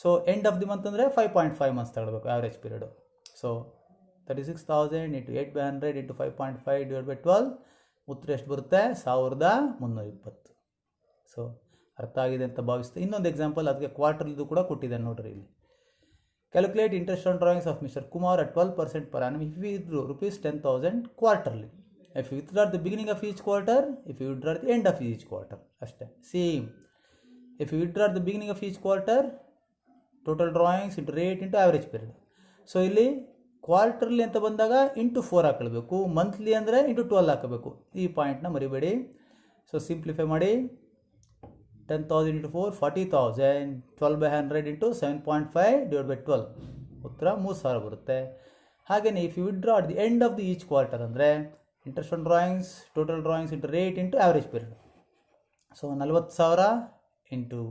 So end of the month ಅಂದರೆ 5.5 ಮಂತ್ಸ್ ತಗೊಳ್ಬೇಕು average period. So 36,000 into 8/100 into 5.5 divide by 12, ಉತ್ತರ ಎಷ್ಟು ಬರುತ್ತೆ? 1,320. ಸೊ ಅರ್ಥ ಆಗಿದೆ ಅಂತ ಭಾವಿಸ್ತೀನಿ. ಇನ್ನೊಂದು ಎಕ್ಸಾಂಪಲ್ ಅದಕ್ಕೆ ಕ್ವಾರ್ಟರ್ಲಿದು ಕೂಡ ಕೊಟ್ಟಿದ್ದಾನೆ ನೋಡ್ರಿ ಇಲ್ಲಿ. Calculate interest on drawings of mister Kumar at 12% per annum if you withdrew rupees 10,000 quarterly, if you withdraw at the beginning of each quarter, if you withdraw at the end of each quarter ಅಷ್ಟೇ. Same if you withdraw at the beginning of each quarter, total drawings into rate into average period. So ಇಲ್ಲಿ quarterly ಅಂತ ಬಂದಾಗ into 4 ಹಾಕಬೇಕು, monthly ಅಂದರೆ into 12 ಹಾಕಬೇಕು. ಈ ಪಾಯಿಂಟ್ನ ಮರಿಬೇಡಿ. ಸೊ ಸಿಂಪ್ಲಿಫೈ ಮಾಡಿ, 10,000 ಇಂಟು 4 40,000, 12/100 ಇಂಟು 7.5 ಡಿವೈಡ್ ಬೈ 12, ಉತ್ತರ 3,000 ಬರುತ್ತೆ. ಹಾಗೆಯೇ if you withdraw at the end of the each quarter ಅಂದರೆ interest on drawings, total drawings into rate into average period. So 40,000 into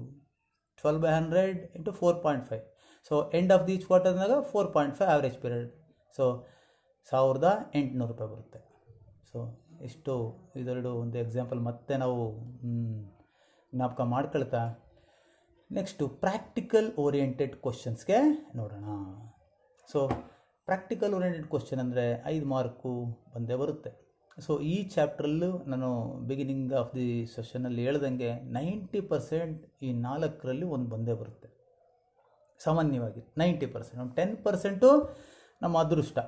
12/100 into 4.5. So end of the each quarter ಅಂದಾಗ 4.5 average period. So 1,800 ರೂಪಾಯಿ ಬರುತ್ತೆ. So ಇಷ್ಟು ಇದೆರಡು ಒಂದು example ಮತ್ತೆ ನಾವು ಜ್ಞಾಪಕ ಮಾಡ್ಕೊಳ್ತಾ ನೆಕ್ಸ್ಟು ಪ್ರಾಕ್ಟಿಕಲ್ ಓರಿಯೆಂಟೆಡ್ ಕ್ವಶನ್ಸ್ಗೆ ನೋಡೋಣ. ಸೊ ಪ್ರಾಕ್ಟಿಕಲ್ ಓರಿಯೆಂಟೆಡ್ ಕ್ವಶನ್ ಅಂದರೆ 5 ಮಾರ್ಕು ಬಂದೇ ಬರುತ್ತೆ. ಸೊ ಈ ಚಾಪ್ಟ್ರಲ್ಲೂ ನಾನು ಬಿಗಿನಿಂಗ್ ಆಫ್ ದಿ ಸೆಷನಲ್ಲಿ ಹೇಳ್ದಂಗೆ 90% ಈ 4ರಲ್ಲಿ ಒಂದು ಬಂದೇ ಬರುತ್ತೆ ಸಾಮಾನ್ಯವಾಗಿ. 90%, 10% ನಮ್ಮ ಅದೃಷ್ಟ,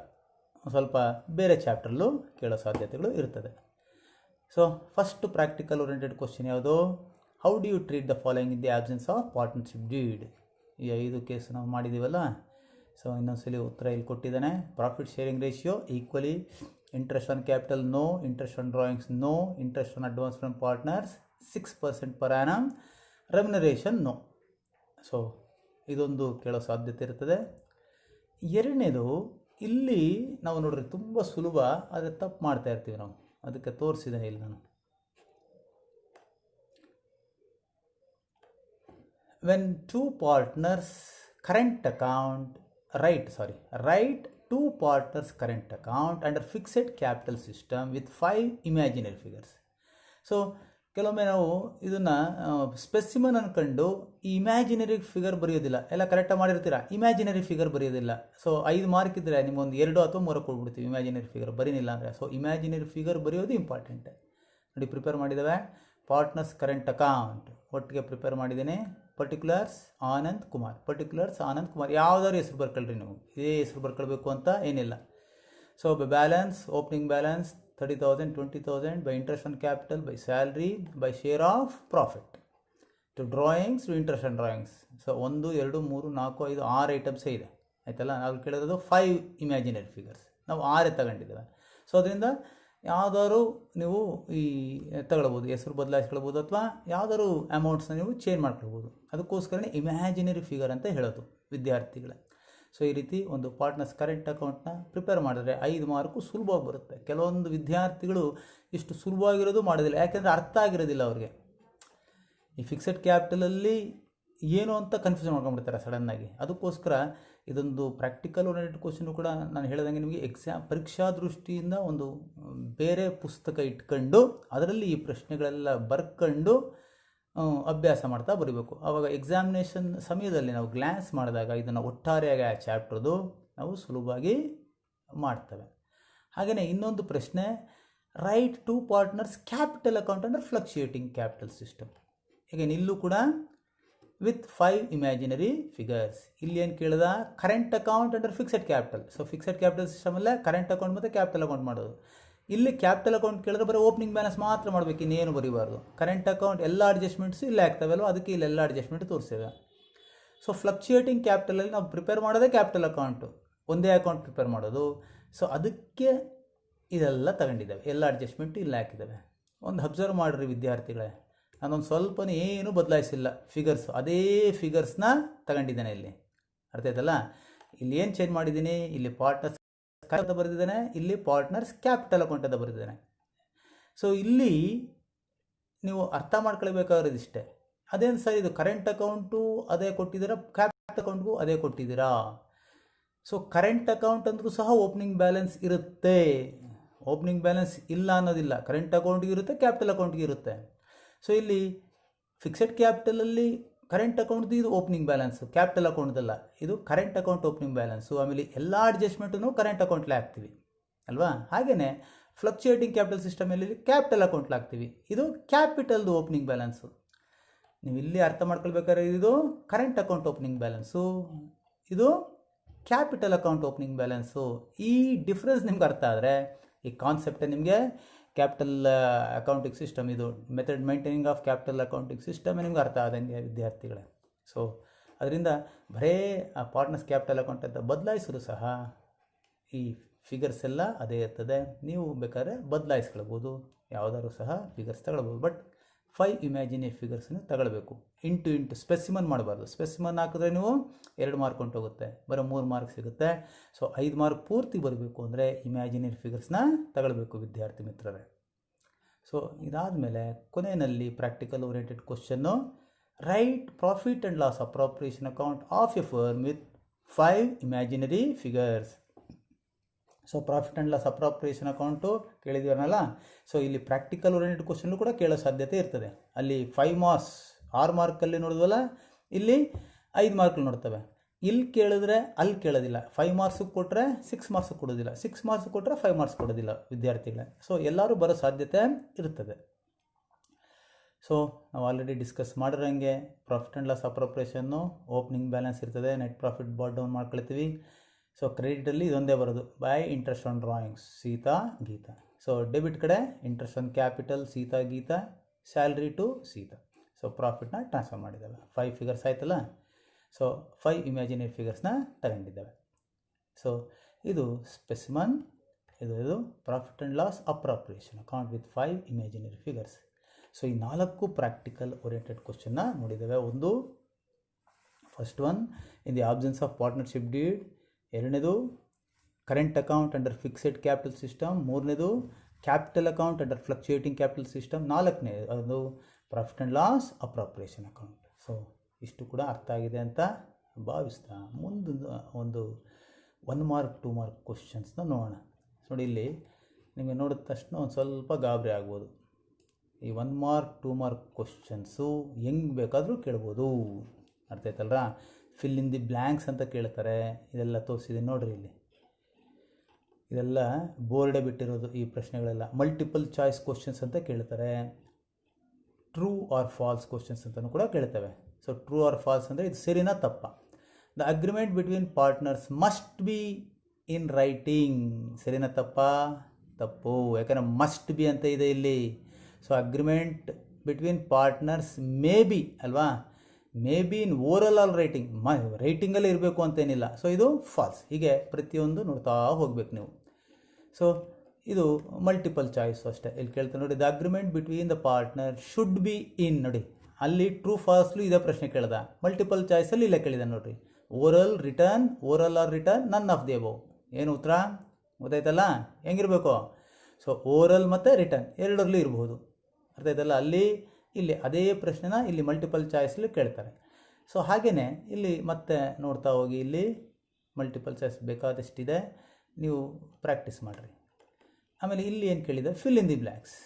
ಸ್ವಲ್ಪ ಬೇರೆ ಚಾಪ್ಟ್ರಲ್ಲೂ ಕೇಳೋ ಸಾಧ್ಯತೆಗಳು ಇರ್ತದೆ. So first practical oriented question ಯಾವುದು? How do you treat the following in the absence of partnership deed? ಈ 5 ಕೇಸ್ ನಾವು ಮಾಡಿದ್ದೀವಲ್ಲ. ಸೊ ಇನ್ನೊಂದ್ಸಲಿ ಉತ್ತರ ಇಲ್ಲಿ ಕೊಟ್ಟಿದ್ದಾನೆ. Profit sharing ratio equally, interest on capital no, interest on drawings no, interest on advance from partners 6% per annum, remuneration no. So ಇದೊಂದು ಕೇಳೋ ಸಾಧ್ಯತೆ ಇರ್ತದೆ. ಎರಡನೇದು ಇಲ್ಲಿ ನಾವು ನೋಡ್ರಿ ತುಂಬ ಸುಲಭ, ಆದರೆ ತಪ್ಪು ಮಾಡ್ತಾ ಇರ್ತೀವಿ ನಾವು. ಅದಕ್ಕೆ ತೋರಿಸಿದ್ದೇನೆ ಇಲ್ಲಿ ನಾನು. When two partners current account write 2 partners current account under fixed capital system with 5 imaginary figures. So ಕೆಲವೊಮ್ಮೆ ನಾವು ಇದನ್ನು ಸ್ಪೆಸಿಮನ್ ಅಂದ್ಕೊಂಡು ಈ ಇಮ್ಯಾಜಿನರಿ ಫಿಗರ್ ಬರೆಯೋದಿಲ್ಲ. ಎಲ್ಲ ಕರೆಕ್ಟಾಗಿ ಮಾಡಿರ್ತೀರಾ, ಇಮ್ಯಾಜಿನರಿ ಫಿಗರ್ ಬರೆಯೋದಿಲ್ಲ. ಸೊ 5 ಮಾರ್ಕ್ ಇದ್ದರೆ ನಿಮಗೊಂದು 2 ಅಥವಾ 3 ಕೊಡ್ಬಿಡ್ತೀವಿ ಇಮ್ಯಾಜಿನರಿ ಫಿಗರ್ ಬರೀನಿಲ್ಲ ಅಂದರೆ. ಸೊ ಇಮ್ಯಾಜಿನರಿ ಫಿಗರ್ ಬರೆಯೋದು ಇಂಪಾರ್ಟೆಂಟ್. ನೋಡಿ ಪ್ರಿಪೇರ್ ಮಾಡಿದ್ದೇವೆ. ಪಾರ್ಟ್ನರ್ಸ್ ಕರೆಂಟ್ ಅಕೌಂಟ್ ಒಟ್ಟಿಗೆ ಪ್ರಿಪೇರ್ ಮಾಡಿದ್ದೇನೆ. ಪರ್ಟಿಕ್ಯುಲರ್ಸ್ ಆನಂದ್ ಕುಮಾರ್, ಯಾವುದಾದ್ರು ಹೆಸರು ಬರ್ಕೊಳ್ರಿ ನೀವು, ಇದೇ ಹೆಸರು ಬರ್ಕೊಳ್ಬೇಕು ಅಂತ ಏನಿಲ್ಲ. So by balance, opening balance 30,000, 20,000, by interest on capital, by salary, by share of profit, to drawings, to interest on drawings. So 1, 2, 3, 4, 5, 6 ಐಟಮ್ಸೇ ಇದೆ ಆಯ್ತಲ್ಲ. ನಾವು ಕೇಳಿರೋದು 5 ಇಮ್ಯಾಜಿನರಿ ಫಿಗರ್ಸ್, ನಾವು 6 ತಗೊಂಡಿದ್ದೇವೆ. ಸೊ ಅದರಿಂದ ಯಾವುದಾದ್ರು ನೀವು ಈ ತಗೊಳ್ಬೋದು, ಹೆಸರು ಬದಲಾಯಿಸ್ಕೊಳ್ಬೋದು, ಅಥವಾ ಯಾವುದಾದ್ರು ಅಮೌಂಟ್ಸ್ನ ನೀವು ಚೇಂಜ್ ಮಾಡ್ಕೊಳ್ಬೋದು. ಅದಕ್ಕೋಸ್ಕರನೇ ಇಮ್ಯಾಜಿನರಿ ಫಿಗರ್ ಅಂತ ಹೇಳೋದು ವಿದ್ಯಾರ್ಥಿಗಳೇ. ಸೊ ಈ ರೀತಿ ಒಂದು ಪಾರ್ಟ್ನರ್ಸ್ ಕರೆಂಟ್ ಅಕೌಂಟ್ನ ಪ್ರಿಪೇರ್ ಮಾಡಿದ್ರೆ 5 ಮಾರ್ಕು ಸುಲಭವಾಗಿ ಬರುತ್ತೆ. ಕೆಲವೊಂದು ವಿದ್ಯಾರ್ಥಿಗಳು ಇಷ್ಟು ಸುಲಭವಾಗಿರೋದು ಮಾಡೋದಿಲ್ಲ, ಯಾಕೆಂದರೆ ಅರ್ಥ ಆಗಿರೋದಿಲ್ಲ ಅವ್ರಿಗೆ. ಈ ಫಿಕ್ಸೆಡ್ ಕ್ಯಾಪಿಟಲಲ್ಲಿ ಏನು ಅಂತ ಕನ್ಫ್ಯೂಷನ್ ಮಾಡ್ಕೊಂಡ್ಬಿಡ್ತಾರೆ ಸಡನ್ನಾಗಿ. ಅದಕ್ಕೋಸ್ಕರ ಇದೊಂದು ಪ್ರಾಕ್ಟಿಕಲ್ ಓರಿಯೆಂಟೆಡ್ ಕ್ವಶನು ಕೂಡ ನಾನು ಹೇಳಿದಂಗೆ ನಿಮಗೆ ಪರೀಕ್ಷಾ ದೃಷ್ಟಿಯಿಂದ ಒಂದು ಬೇರೆ ಪುಸ್ತಕ ಇಟ್ಕೊಂಡು ಅದರಲ್ಲಿ ಈ ಪ್ರಶ್ನೆಗಳೆಲ್ಲ ಬರ್ಕೊಂಡು ಅಭ್ಯಾಸ ಮಾಡ್ತಾ ಬರೀಬೇಕು. ಆವಾಗ ಎಕ್ಸಾಮಿನೇಷನ್ ಸಮಯದಲ್ಲಿ ನಾವು ಗ್ಲ್ಯಾನ್ಸ್ ಮಾಡಿದಾಗ ಇದನ್ನು ಒಟ್ಟಾರೆಯಾಗಿ ಆ ಚಾಪ್ಟರ್ದು ನಾವು ಸುಲಭವಾಗಿ ಮಾಡ್ತೇವೆ. ಹಾಗೆಯೇ ಇನ್ನೊಂದು ಪ್ರಶ್ನೆ, write to partners capital account under fluctuating capital system. ಈಗ ಇಲ್ಲೂ ಕೂಡ ವಿತ್ 5 ಇಮ್ಯಾಜಿನರಿ ಫಿಗರ್ಸ್. ಇಲ್ಲಿ ಏನು ಕೇಳಿದ, current account under fixed capital. So fixed capital ಸಿಸ್ಟಮಲ್ಲೇ ಕರೆಂಟ್ ಅಕೌಂಟ್ ಮತ್ತು ಕ್ಯಾಪಿಟಲ್ ಅಕೌಂಟ್ ಮಾಡೋದು. ಇಲ್ಲಿ ಕ್ಯಾಪಿಟಲ್ ಅಕೌಂಟ್ ಕೇಳಿದ್ರೆ ಬರೀ ಓಪನಿಂಗ್ ಬ್ಯಾಲೆನ್ಸ್ ಮಾತ್ರ ಮಾಡಬೇಕು, ಇನ್ನೇನು ಬರೀಬಾರ್ದು. ಕರೆಂಟ್ ಅಕೌಂಟ್ ಎಲ್ಲ ಅಡ್ಜಸ್ಟ್ಮೆಂಟ್ಸು ಇಲ್ಲೇ ಆಗ್ತಾವಲ್ವ, ಅದಕ್ಕೆ ಇಲ್ಲೆಲ್ಲ ಅಡ್ಜಸ್ಟ್ಮೆಂಟ್ ತೋರಿಸಿದೆ. ಸೊ ಫ್ಲಕ್ಚುಯೇಟಿಂಗ್ ಕ್ಯಾಪಿಟಲಲ್ಲಿ ನಾವು ಪ್ರಿಪೇರ್ ಮಾಡೋದೇ ಕ್ಯಾಪಿಟಲ್ ಅಕೌಂಟು, ಒಂದೇ ಅಕೌಂಟ್ ಪ್ರಿಪೇರ್ ಮಾಡೋದು. ಸೊ ಅದಕ್ಕೆ ಇದೆಲ್ಲ ತಗೊಂಡಿದ್ದಾವೆ, ಎಲ್ಲ ಅಡ್ಜಸ್ಟ್ಮೆಂಟು ಇಲ್ಲಿ ಹಾಕಿದ್ದಾವೆ. ಒಂದು ಅಬ್ಸರ್ವ್ ಮಾಡಿರಿ ವಿದ್ಯಾರ್ಥಿಗಳೇ, ನಾನೊಂದು ಸ್ವಲ್ಪ ಏನು ಬದಲಾಯಿಸಿಲ್ಲ, ಫಿಗರ್ಸ್ ಅದೇ ಫಿಗರ್ಸ್ನ ತಗೊಂಡಿದ್ದೇನೆ ಇಲ್ಲಿ. ಅರ್ಥ ಆಯ್ತಲ್ಲ? ಇಲ್ಲಿ ಏನು ಚೇಂಜ್ ಮಾಡಿದ್ದೀನಿ, ಇಲ್ಲಿ ಪಾರ್ಟ್ನರ್ಸ್ ಅಂತ ಬರೆದಿದ್ದೇನೆ, ಇಲ್ಲಿ ಪಾರ್ಟ್ನರ್ಸ್ ಕ್ಯಾಪಿಟಲ್ ಅಕೌಂಟ್ ಅಂತ ಬರೆದಿದ್ದೇನೆ. ಸೊ ಇಲ್ಲಿ ನೀವು ಅರ್ಥ ಮಾಡ್ಕೊಳ್ಬೇಕಾಗಿರೋದು ಇಷ್ಟೇ. ಅದೇನು ಸರ್ ಇದು ಕರೆಂಟ್ ಅಕೌಂಟು ಅದೇ ಕೊಟ್ಟಿದ್ದೀರಾ, ಕ್ಯಾಪಿಟಲ್ ಅಕೌಂಟ್ಗೂ ಅದೇ ಕೊಟ್ಟಿದ್ದೀರಾ? ಸೊ ಕರೆಂಟ್ ಅಕೌಂಟ್ ಅಂದರೂ ಸಹ ಓಪನಿಂಗ್ ಬ್ಯಾಲೆನ್ಸ್ ಇರುತ್ತೆ, ಓಪನಿಂಗ್ ಬ್ಯಾಲೆನ್ಸ್ ಇಲ್ಲ ಅನ್ನೋದಿಲ್ಲ. ಕರೆಂಟ್ ಅಕೌಂಟ್ಗೆ ಇರುತ್ತೆ, ಕ್ಯಾಪಿಟಲ್ ಅಕೌಂಟ್ಗೆ ಇರುತ್ತೆ. ಸೊ ಇಲ್ಲಿ ಫಿಕ್ಸೆಡ್ ಕ್ಯಾಪಿಟಲಲ್ಲಿ ಕರೆಂಟ್ ಅಕೌಂಟ್ದು ಇದು ಓಪನಿಂಗ್ ಬ್ಯಾಲೆನ್ಸು, ಕ್ಯಾಪಿಟಲ್ ಅಕೌಂಟ್ದಲ್ಲ, ಇದು ಕರೆಂಟ್ ಅಕೌಂಟ್ ಓಪನಿಂಗ್ ಬ್ಯಾಲೆನ್ಸು. ಆಮೇಲೆ ಎಲ್ಲ ಅಡ್ಜಸ್ಟ್ಮೆಂಟನ್ನು ಕರೆಂಟ್ ಅಕೌಂಟ್ಲೇ ಹಾಕ್ತೀವಿ ಅಲ್ವಾ? ಹಾಗೆಯೇ ಫ್ಲಕ್ಚುಯೇಟಿಂಗ್ ಕ್ಯಾಪಿಟಲ್ ಸಿಸ್ಟಮಲ್ಲಿ ಕ್ಯಾಪಿಟಲ್ ಅಕೌಂಟ್ಲಿ ಹಾಕ್ತೀವಿ, ಇದು ಕ್ಯಾಪಿಟಲ್ದು ಓಪನಿಂಗ್ ಬ್ಯಾಲೆನ್ಸು. ನೀವು ಇಲ್ಲಿ ಅರ್ಥ ಮಾಡ್ಕೊಳ್ಬೇಕಾದ್ರೆ ಇದು ಕರೆಂಟ್ ಅಕೌಂಟ್ ಓಪನಿಂಗ್ ಬ್ಯಾಲೆನ್ಸು, ಇದು ಕ್ಯಾಪಿಟಲ್ ಅಕೌಂಟ್ ಓಪನಿಂಗ್ ಬ್ಯಾಲೆನ್ಸು. ಈ ಡಿಫ್ರೆನ್ಸ್ ನಿಮ್ಗೆ ಅರ್ಥ ಆದರೆ ಈ ಕಾನ್ಸೆಪ್ಟೇ ನಿಮಗೆ ಕ್ಯಾಪಿಟಲ್ ಅಕೌಂಟಿಂಗ್ ಸಿಸ್ಟಮ್, ಇದು method maintaining of capital accounting system ನಿಮ್ಗೆ ಅರ್ಥ ಆದಂಗೆ ವಿದ್ಯಾರ್ಥಿಗಳೇ. ಸೊ ಅದರಿಂದ ಬರೇ ಆ ಪಾರ್ಟ್ನರ್ಸ್ ಕ್ಯಾಪಿಟಲ್ ಅಕೌಂಟ್ ಅಂತ ಬದಲಾಯಿಸಿದ್ರು ಸಹ ಈ ಫಿಗರ್ಸ್ ಎಲ್ಲ ಅದೇ ಇರ್ತದೆ. ನೀವು ಬೇಕಾದ್ರೆ ಬದಲಾಯಿಸ್ಕೊಳ್ಬೋದು, ಯಾವುದಾದ್ರು ಸಹ ಫಿಗರ್ಸ್ ತಗೊಳ್ಬೋದು. ಬಟ್ 5 ಇಮ್ಯಾಜಿನರಿ ಫಿಗರ್ಸನ್ನು ತಗೊಳ್ಬೇಕು. ಇಂಟು ಸ್ಪೆಸಿಮನ್ ಮಾಡಬಾರ್ದು. ಸ್ಪೆಸಿಮನ್ ಹಾಕಿದ್ರೆ ನೀವು 2 ಮಾರ್ಕ್ ಹೊಂಟೋಗುತ್ತೆ, ಬರೋ 3 ಮಾರ್ಕ್ ಸಿಗುತ್ತೆ. ಸೊ 5 ಮಾರ್ಕ್ ಪೂರ್ತಿ ಬರಬೇಕು ಅಂದರೆ ಇಮ್ಯಾಜಿನರಿ ಫಿಗರ್ಸ್ನ ತಗೊಳ್ಬೇಕು ವಿದ್ಯಾರ್ಥಿ ಮಿತ್ರರೇ. ಸೊ ಇದಾದಮೇಲೆ ಕೊನೆಯಲ್ಲಿ practical oriented question, write profit and loss appropriation account of a firm with 5 imaginary figures. So profit and loss appropriation account ಕೇಳಿದ್ದೀವನಲ್ಲ. ಸೊ ಇಲ್ಲಿ ಪ್ರಾಕ್ಟಿಕಲ್ ಓರಿಯೆಂಟೆಡ್ ಕ್ವಶನ್ನು ಕೂಡ ಕೇಳೋ ಸಾಧ್ಯತೆ ಇರ್ತದೆ. ಅಲ್ಲಿ 5 ಮಾರ್ಕ್ಸ್ 6 ಮಾರ್ಕಲ್ಲಿ ನೋಡಿದ್ವಲ್ಲ, ಇಲ್ಲಿ 5 ಮಾರ್ಕಲ್ಲಿ ನೋಡ್ತವೆ. ಇಲ್ಲಿ ಕೇಳಿದ್ರೆ ಅಲ್ಲಿ ಕೇಳೋದಿಲ್ಲ. 5 ಮಾರ್ಕ್ಸಿಗೆ ಕೊಟ್ಟರೆ 6 ಮಾರ್ಕ್ಸಿಗೆ ಕೊಡೋದಿಲ್ಲ, 6 ಮಾರ್ಕ್ಸಿಗೆ ಕೊಟ್ಟರೆ 5 ಮಾರ್ಕ್ಸ್ ಕೊಡೋದಿಲ್ಲ ವಿದ್ಯಾರ್ಥಿಗಳೇ. ಸೊ ಎಲ್ಲರೂ ಬರೋ ಸಾಧ್ಯತೆ ಇರ್ತದೆ. ಸೊ ನಾವು ಆಲ್ರೆಡಿ ಡಿಸ್ಕಸ್ ಮಾಡಿರೋಂಗೆ ಪ್ರಾಫಿಟ್ ಆ್ಯಂಡ್ ಲಾಸ್ ಅಪ್ರಾಪ್ರಿಯೇಷನ್ನು ಓಪನಿಂಗ್ ಬ್ಯಾಲೆನ್ಸ್ ಇರ್ತದೆ, ನೆಟ್ ಪ್ರಾಫಿಟ್ ಬಾಟ್ ಡೌನ್ ಮಾಡ್ಕೊಳ್ತೀವಿ. ಸೊ ಕ್ರೆಡಿಟಲ್ಲಿ ಇದೊಂದೇ ಬರೋದು, by interest on drawings Sita Gita. So debit ಕಡೆ interest on capital Sita Gita, salary to Sita. So ಪ್ರಾಫಿಟ್ನ ಟ್ರಾನ್ಸ್ಫರ್ ಮಾಡಿದ್ದಾವೆ. 5 ಫಿಗರ್ಸ್ ಆಯ್ತಲ್ಲ. ಸೊ 5 ಇಮ್ಯಾಜಿನರಿ ಫಿಗರ್ಸ್ನ ತಗೊಂಡಿದ್ದಾವೆ. ಸೊ ಇದು ಸ್ಪೆಸಿಮನ್, ಇದು profit and loss appropriation account with 5 imaginary figures. So ಈ 4 ಪ್ರಾಕ್ಟಿಕಲ್ ಓರಿಯೆಂಟೆಡ್ ಕ್ವಶನ್ನ ನೋಡಿದ್ದೇವೆ. ಒಂದು first one, in the absence of partnership deed. ಎರಡನೇದು current account under fixed capital system. ಮೂರನೇದು capital account under fluctuating capital system. 4ನೇ ಅದು profit and loss appropriation account. So ಇಷ್ಟು ಕೂಡ ಅರ್ಥ ಆಗಿದೆ ಅಂತ ಭಾವಿಸ್ತಾ ಒಂದು 1 ಮಾರ್ಕ್ 2 ಮಾರ್ಕ್ ಕ್ವಶನ್ಸ್ನ ನೋಡೋಣ. ನೋಡಿ ಇಲ್ಲಿ ನಿಮಗೆ ನೋಡಿದ ತಕ್ಷಣ ಒಂದು ಸ್ವಲ್ಪ ಗಾಬರಿ ಆಗ್ಬೋದು. ಈ 1 ಮಾರ್ಕ್ 2 ಮಾರ್ಕ್ ಕ್ವಶನ್ಸು ಹೆಂಗೆ ಬೇಕಾದರೂ ಕೇಳ್ಬೋದು. ಅರ್ಥ ಆಯ್ತಲ್ರ? ಫಿಲ್ ಇನ್ ದಿ ಬ್ಲ್ಯಾಂಕ್ಸ್ ಅಂತ ಕೇಳ್ತಾರೆ. ಇದೆಲ್ಲ ತೋರಿಸಿದೆ ನೋಡಿರಿ. ಇಲ್ಲಿ ಇದೆಲ್ಲ ಬೋರ್ಡೇ ಬಿಟ್ಟಿರೋದು ಈ ಪ್ರಶ್ನೆಗಳೆಲ್ಲ. ಮಲ್ಟಿಪಲ್ ಚಾಯ್ಸ್ ಕ್ವಶನ್ಸ್ ಅಂತ ಕೇಳ್ತಾರೆ. ಟ್ರೂ ಆರ್ ಫಾಲ್ಸ್ ಕ್ವಶನ್ಸ್ ಅಂತಲೂ ಕೂಡ ಕೇಳ್ತವೆ. ಸೊ ಟ್ರೂ ಆರ್ ಫಾಲ್ಸ್ ಅಂದರೆ ಇದು ಸರಿನಾ ತಪ್ಪಾ. The agreement between partners must be in writing. ಸರಿನಾ ತಪ್ಪಾ? ತಪ್ಪು. ಯಾಕಂದರೆ ಮಸ್ಟ್ ಬಿ ಅಂತ ಇದೆ ಇಲ್ಲಿ. So agreement between partners may be ಅಲ್ವಾ, may be in oral or ರೈಟಿಂಗಲ್ಲೇ ಇರಬೇಕು ಅಂತೇನಿಲ್ಲ. ಸೊ ಇದು ಫಾಲ್ಸ್. ಹೀಗೆ ಪ್ರತಿಯೊಂದು ನೋಡ್ತಾ ಹೋಗ್ಬೇಕು ನೀವು. ಸೊ ಇದು ಮಲ್ಟಿಪಲ್ ಚಾಯ್ಸು ಅಷ್ಟೇ. ಇಲ್ಲಿ ಕೇಳ್ತಾರೆ ನೋಡಿ, the agreement between the partner should be ಇನ್. ನೋಡಿ ಅಲ್ಲಿ ಟ್ರೂ ಫಾಲ್ಸ್ಲು ಇದೇ ಪ್ರಶ್ನೆ ಕೇಳ್ದ. ಮಲ್ಟಿಪಲ್ ಚಾಯ್ಸಲ್ಲಿ ಇಲ್ಲೇ ಕೇಳಿದ ನೋಡಿರಿ. Oral return, oral or return, none of the above. ಏನು ಉತ್ತರ ಗೊತ್ತಾಯ್ತಲ್ಲ? ಹೆಂಗಿರಬೇಕು? ಸೊ ಓರಲ್ ಮತ್ತು ರಿಟರ್ನ್ ಎರಡರಲ್ಲೂ ಇರ್ಬೋದು. ಅರ್ಥ ಆಯ್ತಲ್ಲ? ಅಲ್ಲಿ ಇಲ್ಲಿ ಅದೇ ಪ್ರಶ್ನೆನ ಇಲ್ಲಿ ಮಲ್ಟಿಪಲ್ ಚಾಯ್ಸಲ್ಲಿ ಕೇಳ್ತಾರೆ. ಸೊ ಹಾಗೆಯೇ ಇಲ್ಲಿ ಮತ್ತೆ ನೋಡ್ತಾ ಹೋಗಿ, ಇಲ್ಲಿ ಮಲ್ಟಿಪಲ್ ಚಾಯ್ಸ್ ಬೇಕಾದಷ್ಟಿದೆ, ನೀವು ಪ್ರಾಕ್ಟೀಸ್ ಮಾಡಿರಿ. ಆಮೇಲೆ ಇಲ್ಲಿ ಏನು ಕೇಳಿದೆ? Fill in the blanks.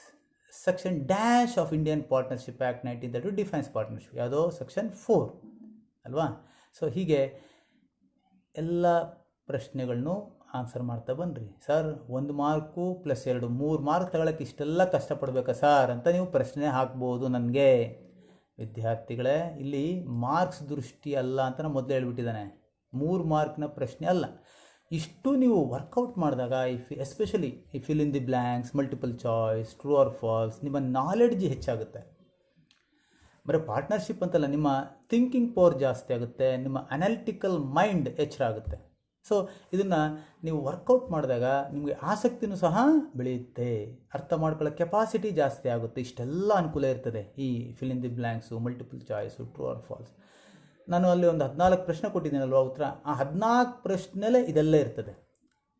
Section dash of Indian partnership act 1932 defines partnership. ಯಾವುದೋ ಸೆಕ್ಷನ್ 4 ಅಲ್ವಾ? ಸೊ ಹೀಗೆ ಎಲ್ಲ ಪ್ರಶ್ನೆಗಳನ್ನು ಆನ್ಸರ್ ಮಾಡ್ತಾ ಬನ್ನಿರಿ. ಸರ್ 1 ಮಾರ್ಕು ಪ್ಲಸ್ 2 3 ಮಾರ್ಕ್ ತಗೊಳ್ಳೋಕ್ಕೆ ಇಷ್ಟೆಲ್ಲ ಕಷ್ಟಪಡಬೇಕಾ ಸರ್ ಅಂತ ನೀವು ಪ್ರಶ್ನೆ ಹಾಕ್ಬೋದು ನನಗೆ. ವಿದ್ಯಾರ್ಥಿಗಳೇ, ಇಲ್ಲಿ ಮಾರ್ಕ್ಸ್ ದೃಷ್ಟಿ ಅಲ್ಲ ಅಂತ ನಾನು ಮೊದಲು ಹೇಳ್ಬಿಟ್ಟಿದ್ದಾನೆ. 3 ಮಾರ್ಕ್ನ ಪ್ರಶ್ನೆ ಅಲ್ಲ. ಇಷ್ಟು ನೀವು ವರ್ಕೌಟ್ ಮಾಡಿದಾಗ ಎಸ್ಪೆಷಲಿ ಈ fill in the blanks, multiple choice, true or falls, ನಿಮ್ಮ ನಾಲೆಡ್ಜ್ ಹೆಚ್ಚಾಗುತ್ತೆ. ಬರೀ ಪಾರ್ಟ್ನರ್ಶಿಪ್ ಅಂತಲ್ಲ, ನಿಮ್ಮ ಥಿಂಕಿಂಗ್ ಪವರ್ ಜಾಸ್ತಿ ಆಗುತ್ತೆ, ನಿಮ್ಮ ಅನಾಲಿಟಿಕಲ್ ಮೈಂಡ್ ಎಚ್ಚರ ಆಗುತ್ತೆ. ಸೊ ಇದನ್ನು ನೀವು ವರ್ಕೌಟ್ ಮಾಡಿದಾಗ ನಿಮಗೆ ಆಸಕ್ತಿನೂ ಸಹ ಬೆಳೆಯುತ್ತೆ, ಅರ್ಥ ಮಾಡ್ಕೊಳ್ಳೋ ಕೆಪಾಸಿಟಿ ಜಾಸ್ತಿ ಆಗುತ್ತೆ. ಇಷ್ಟೆಲ್ಲ ಅನುಕೂಲ ಇರ್ತದೆ ಈ fill in the blanks, multiple choice, true or falls. ನಾನು ಅಲ್ಲಿ ಒಂದು 14 ಪ್ರಶ್ನೆ ಕೊಟ್ಟಿದ್ದೀನಲ್ವ ಉತ್ತರ, ಆ 14 ಪ್ರಶ್ನೆಲೇ ಇದೆಲ್ಲ ಇರ್ತದೆ.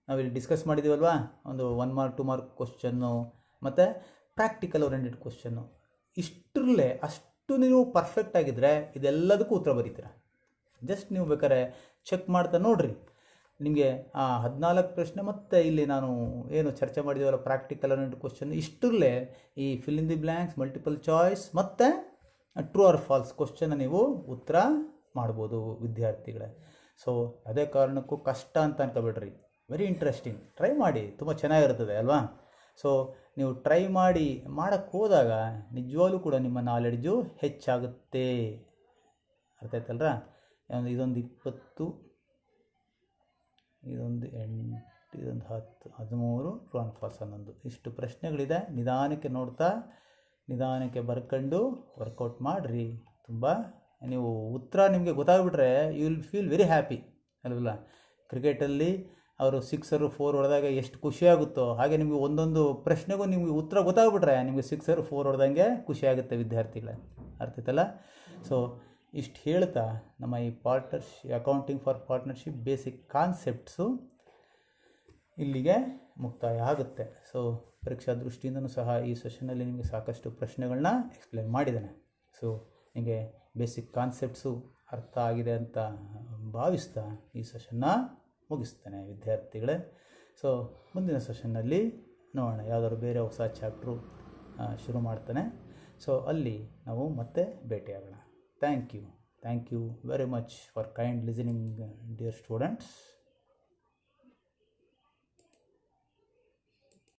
ನಾವಿಲ್ಲಿ ಡಿಸ್ಕಸ್ ಮಾಡಿದ್ದೀವಲ್ವಾ, ಒಂದು 1 ಮಾರ್ಕ್ 2 ಮಾರ್ಕ್ ಕ್ವಶನ್ನು ಮತ್ತು ಪ್ರಾಕ್ಟಿಕಲ್ ಓರಿಯೆಂಟೆಡ್ ಕ್ವಶನ್ನು. ಇಷ್ಟರಲ್ಲೇ ಅಷ್ಟು ನೀವು ಪರ್ಫೆಕ್ಟ್ ಆಗಿದ್ದರೆ ಇದೆಲ್ಲದಕ್ಕೂ ಉತ್ತರ ಬರೀತೀರ. ಜಸ್ಟ್ ನೀವು ಬೇಕಾದ್ರೆ ಚೆಕ್ ಮಾಡ್ತಾ ನೋಡಿರಿ. ನಿಮಗೆ ಆ 14 ಪ್ರಶ್ನೆ ಮತ್ತು ಇಲ್ಲಿ ನಾನು ಏನು ಚರ್ಚೆ ಮಾಡಿದ್ದೀವಲ್ಲ ಪ್ರಾಕ್ಟಿಕಲ್ ಓರಿಯೆಂಟೆಡ್ ಕ್ವಶನ್, ಇಷ್ಟರಲ್ಲೇ ಈ fill in the blanks, multiple choice ಮತ್ತು ಟ್ರೂ ಆರ್ ಫಾಲ್ಸ್ ಕ್ವಶನ್ನ ನೀವು ಉತ್ತರ ಮಾಡ್ಬೋದು ವಿದ್ಯಾರ್ಥಿಗಳೇ. ಸೊ ಅದೇ ಕಾರಣಕ್ಕೂ ಕಷ್ಟ ಅಂತ ಅನ್ಕೋಬೇಡ್ರಿ, ವೆರಿ ಇಂಟ್ರೆಸ್ಟಿಂಗ್. ಟ್ರೈ ಮಾಡಿ, ತುಂಬ ಚೆನ್ನಾಗಿರ್ತದೆ ಅಲ್ವಾ? ಸೊ ನೀವು ಟ್ರೈ ಮಾಡೋಕ್ಕೆ ಹೋದಾಗ ನಿಜವಾಗ್ಲೂ ಕೂಡ ನಿಮ್ಮ ನಾಲೆಡ್ಜು ಹೆಚ್ಚಾಗುತ್ತೆ. ಅರ್ಥ ಆಯ್ತಲ್ರ? ಇದೊಂದು 20, ಇದೊಂದು 8, ಇದೊಂದು 10, 13, ಟ್ರೂ ಆರ್ ಫಾಲ್ಸ್ 11. ಇಷ್ಟು ಪ್ರಶ್ನೆಗಳಿದೆ. ನಿಧಾನಕ್ಕೆ ನೋಡ್ತಾ ನಿಧಾನಕ್ಕೆ ಬರ್ಕೊಂಡು ವರ್ಕೌಟ್ ಮಾಡಿರಿ. ತುಂಬ ನೀವು ಉತ್ತರ ನಿಮಗೆ ಗೊತ್ತಾಗ್ಬಿಟ್ರೆ you will feel very happy ಅಲ್ವಲ್ಲ? ಕ್ರಿಕೆಟಲ್ಲಿ ಅವರು 6 or 4 ಹೊಡೆದಾಗ ಎಷ್ಟು ಖುಷಿಯಾಗುತ್ತೋ ಹಾಗೆ ನಿಮಗೆ ಒಂದೊಂದು ಪ್ರಶ್ನೆಗೂ ನಿಮಗೆ ಉತ್ತರ ಗೊತ್ತಾಗ್ಬಿಟ್ರೆ ನಿಮಗೆ 6 or 4 ಹೊಡೆದಂಗೆ ಖುಷಿಯಾಗುತ್ತೆ ವಿದ್ಯಾರ್ಥಿಗಳೇ. ಅರ್ಥ ಆಯ್ತಲ್ಲ? ಸೊ ಇಷ್ಟು ಹೇಳ್ತಾ ನಮ್ಮ ಈ accounting for partnership basic concepts ಇಲ್ಲಿಗೆ ಮುಕ್ತಾಯ ಆಗುತ್ತೆ. ಸೊ ಪರೀಕ್ಷಾ ದೃಷ್ಟಿಯಿಂದನೂ ಸಹ ಈ ಸೆಷನಲ್ಲಿ ನಿಮಗೆ ಸಾಕಷ್ಟು ಪ್ರಶ್ನೆಗಳನ್ನ ಎಕ್ಸ್ಪ್ಲೇನ್ ಮಾಡಿದ್ದೇನೆ. ಸೊ ನಿಮಗೆ ಬೇಸಿಕ್ ಕಾನ್ಸೆಪ್ಟ್ಸು ಅರ್ಥ ಆಗಿದೆ ಅಂತ ಭಾವಿಸ್ತಾ ಈ ಸೆಷನ್ನ ಮುಗಿಸ್ತೇನೆ ವಿದ್ಯಾರ್ಥಿಗಳೇ. ಸೊ ಮುಂದಿನ ಸೆಷನ್ನಲ್ಲಿ ನೋಡೋಣ, ಯಾವುದಾದ್ರು ಬೇರೆ ಹೊಸ ಚಾಪ್ಟ್ರು ಶುರು ಮಾಡ್ತಾನೆ. ಸೊ ಅಲ್ಲಿ ನಾವು ಮತ್ತೆ ಭೇಟಿಯಾಗೋಣ. Thank you very much for kind listening dear students.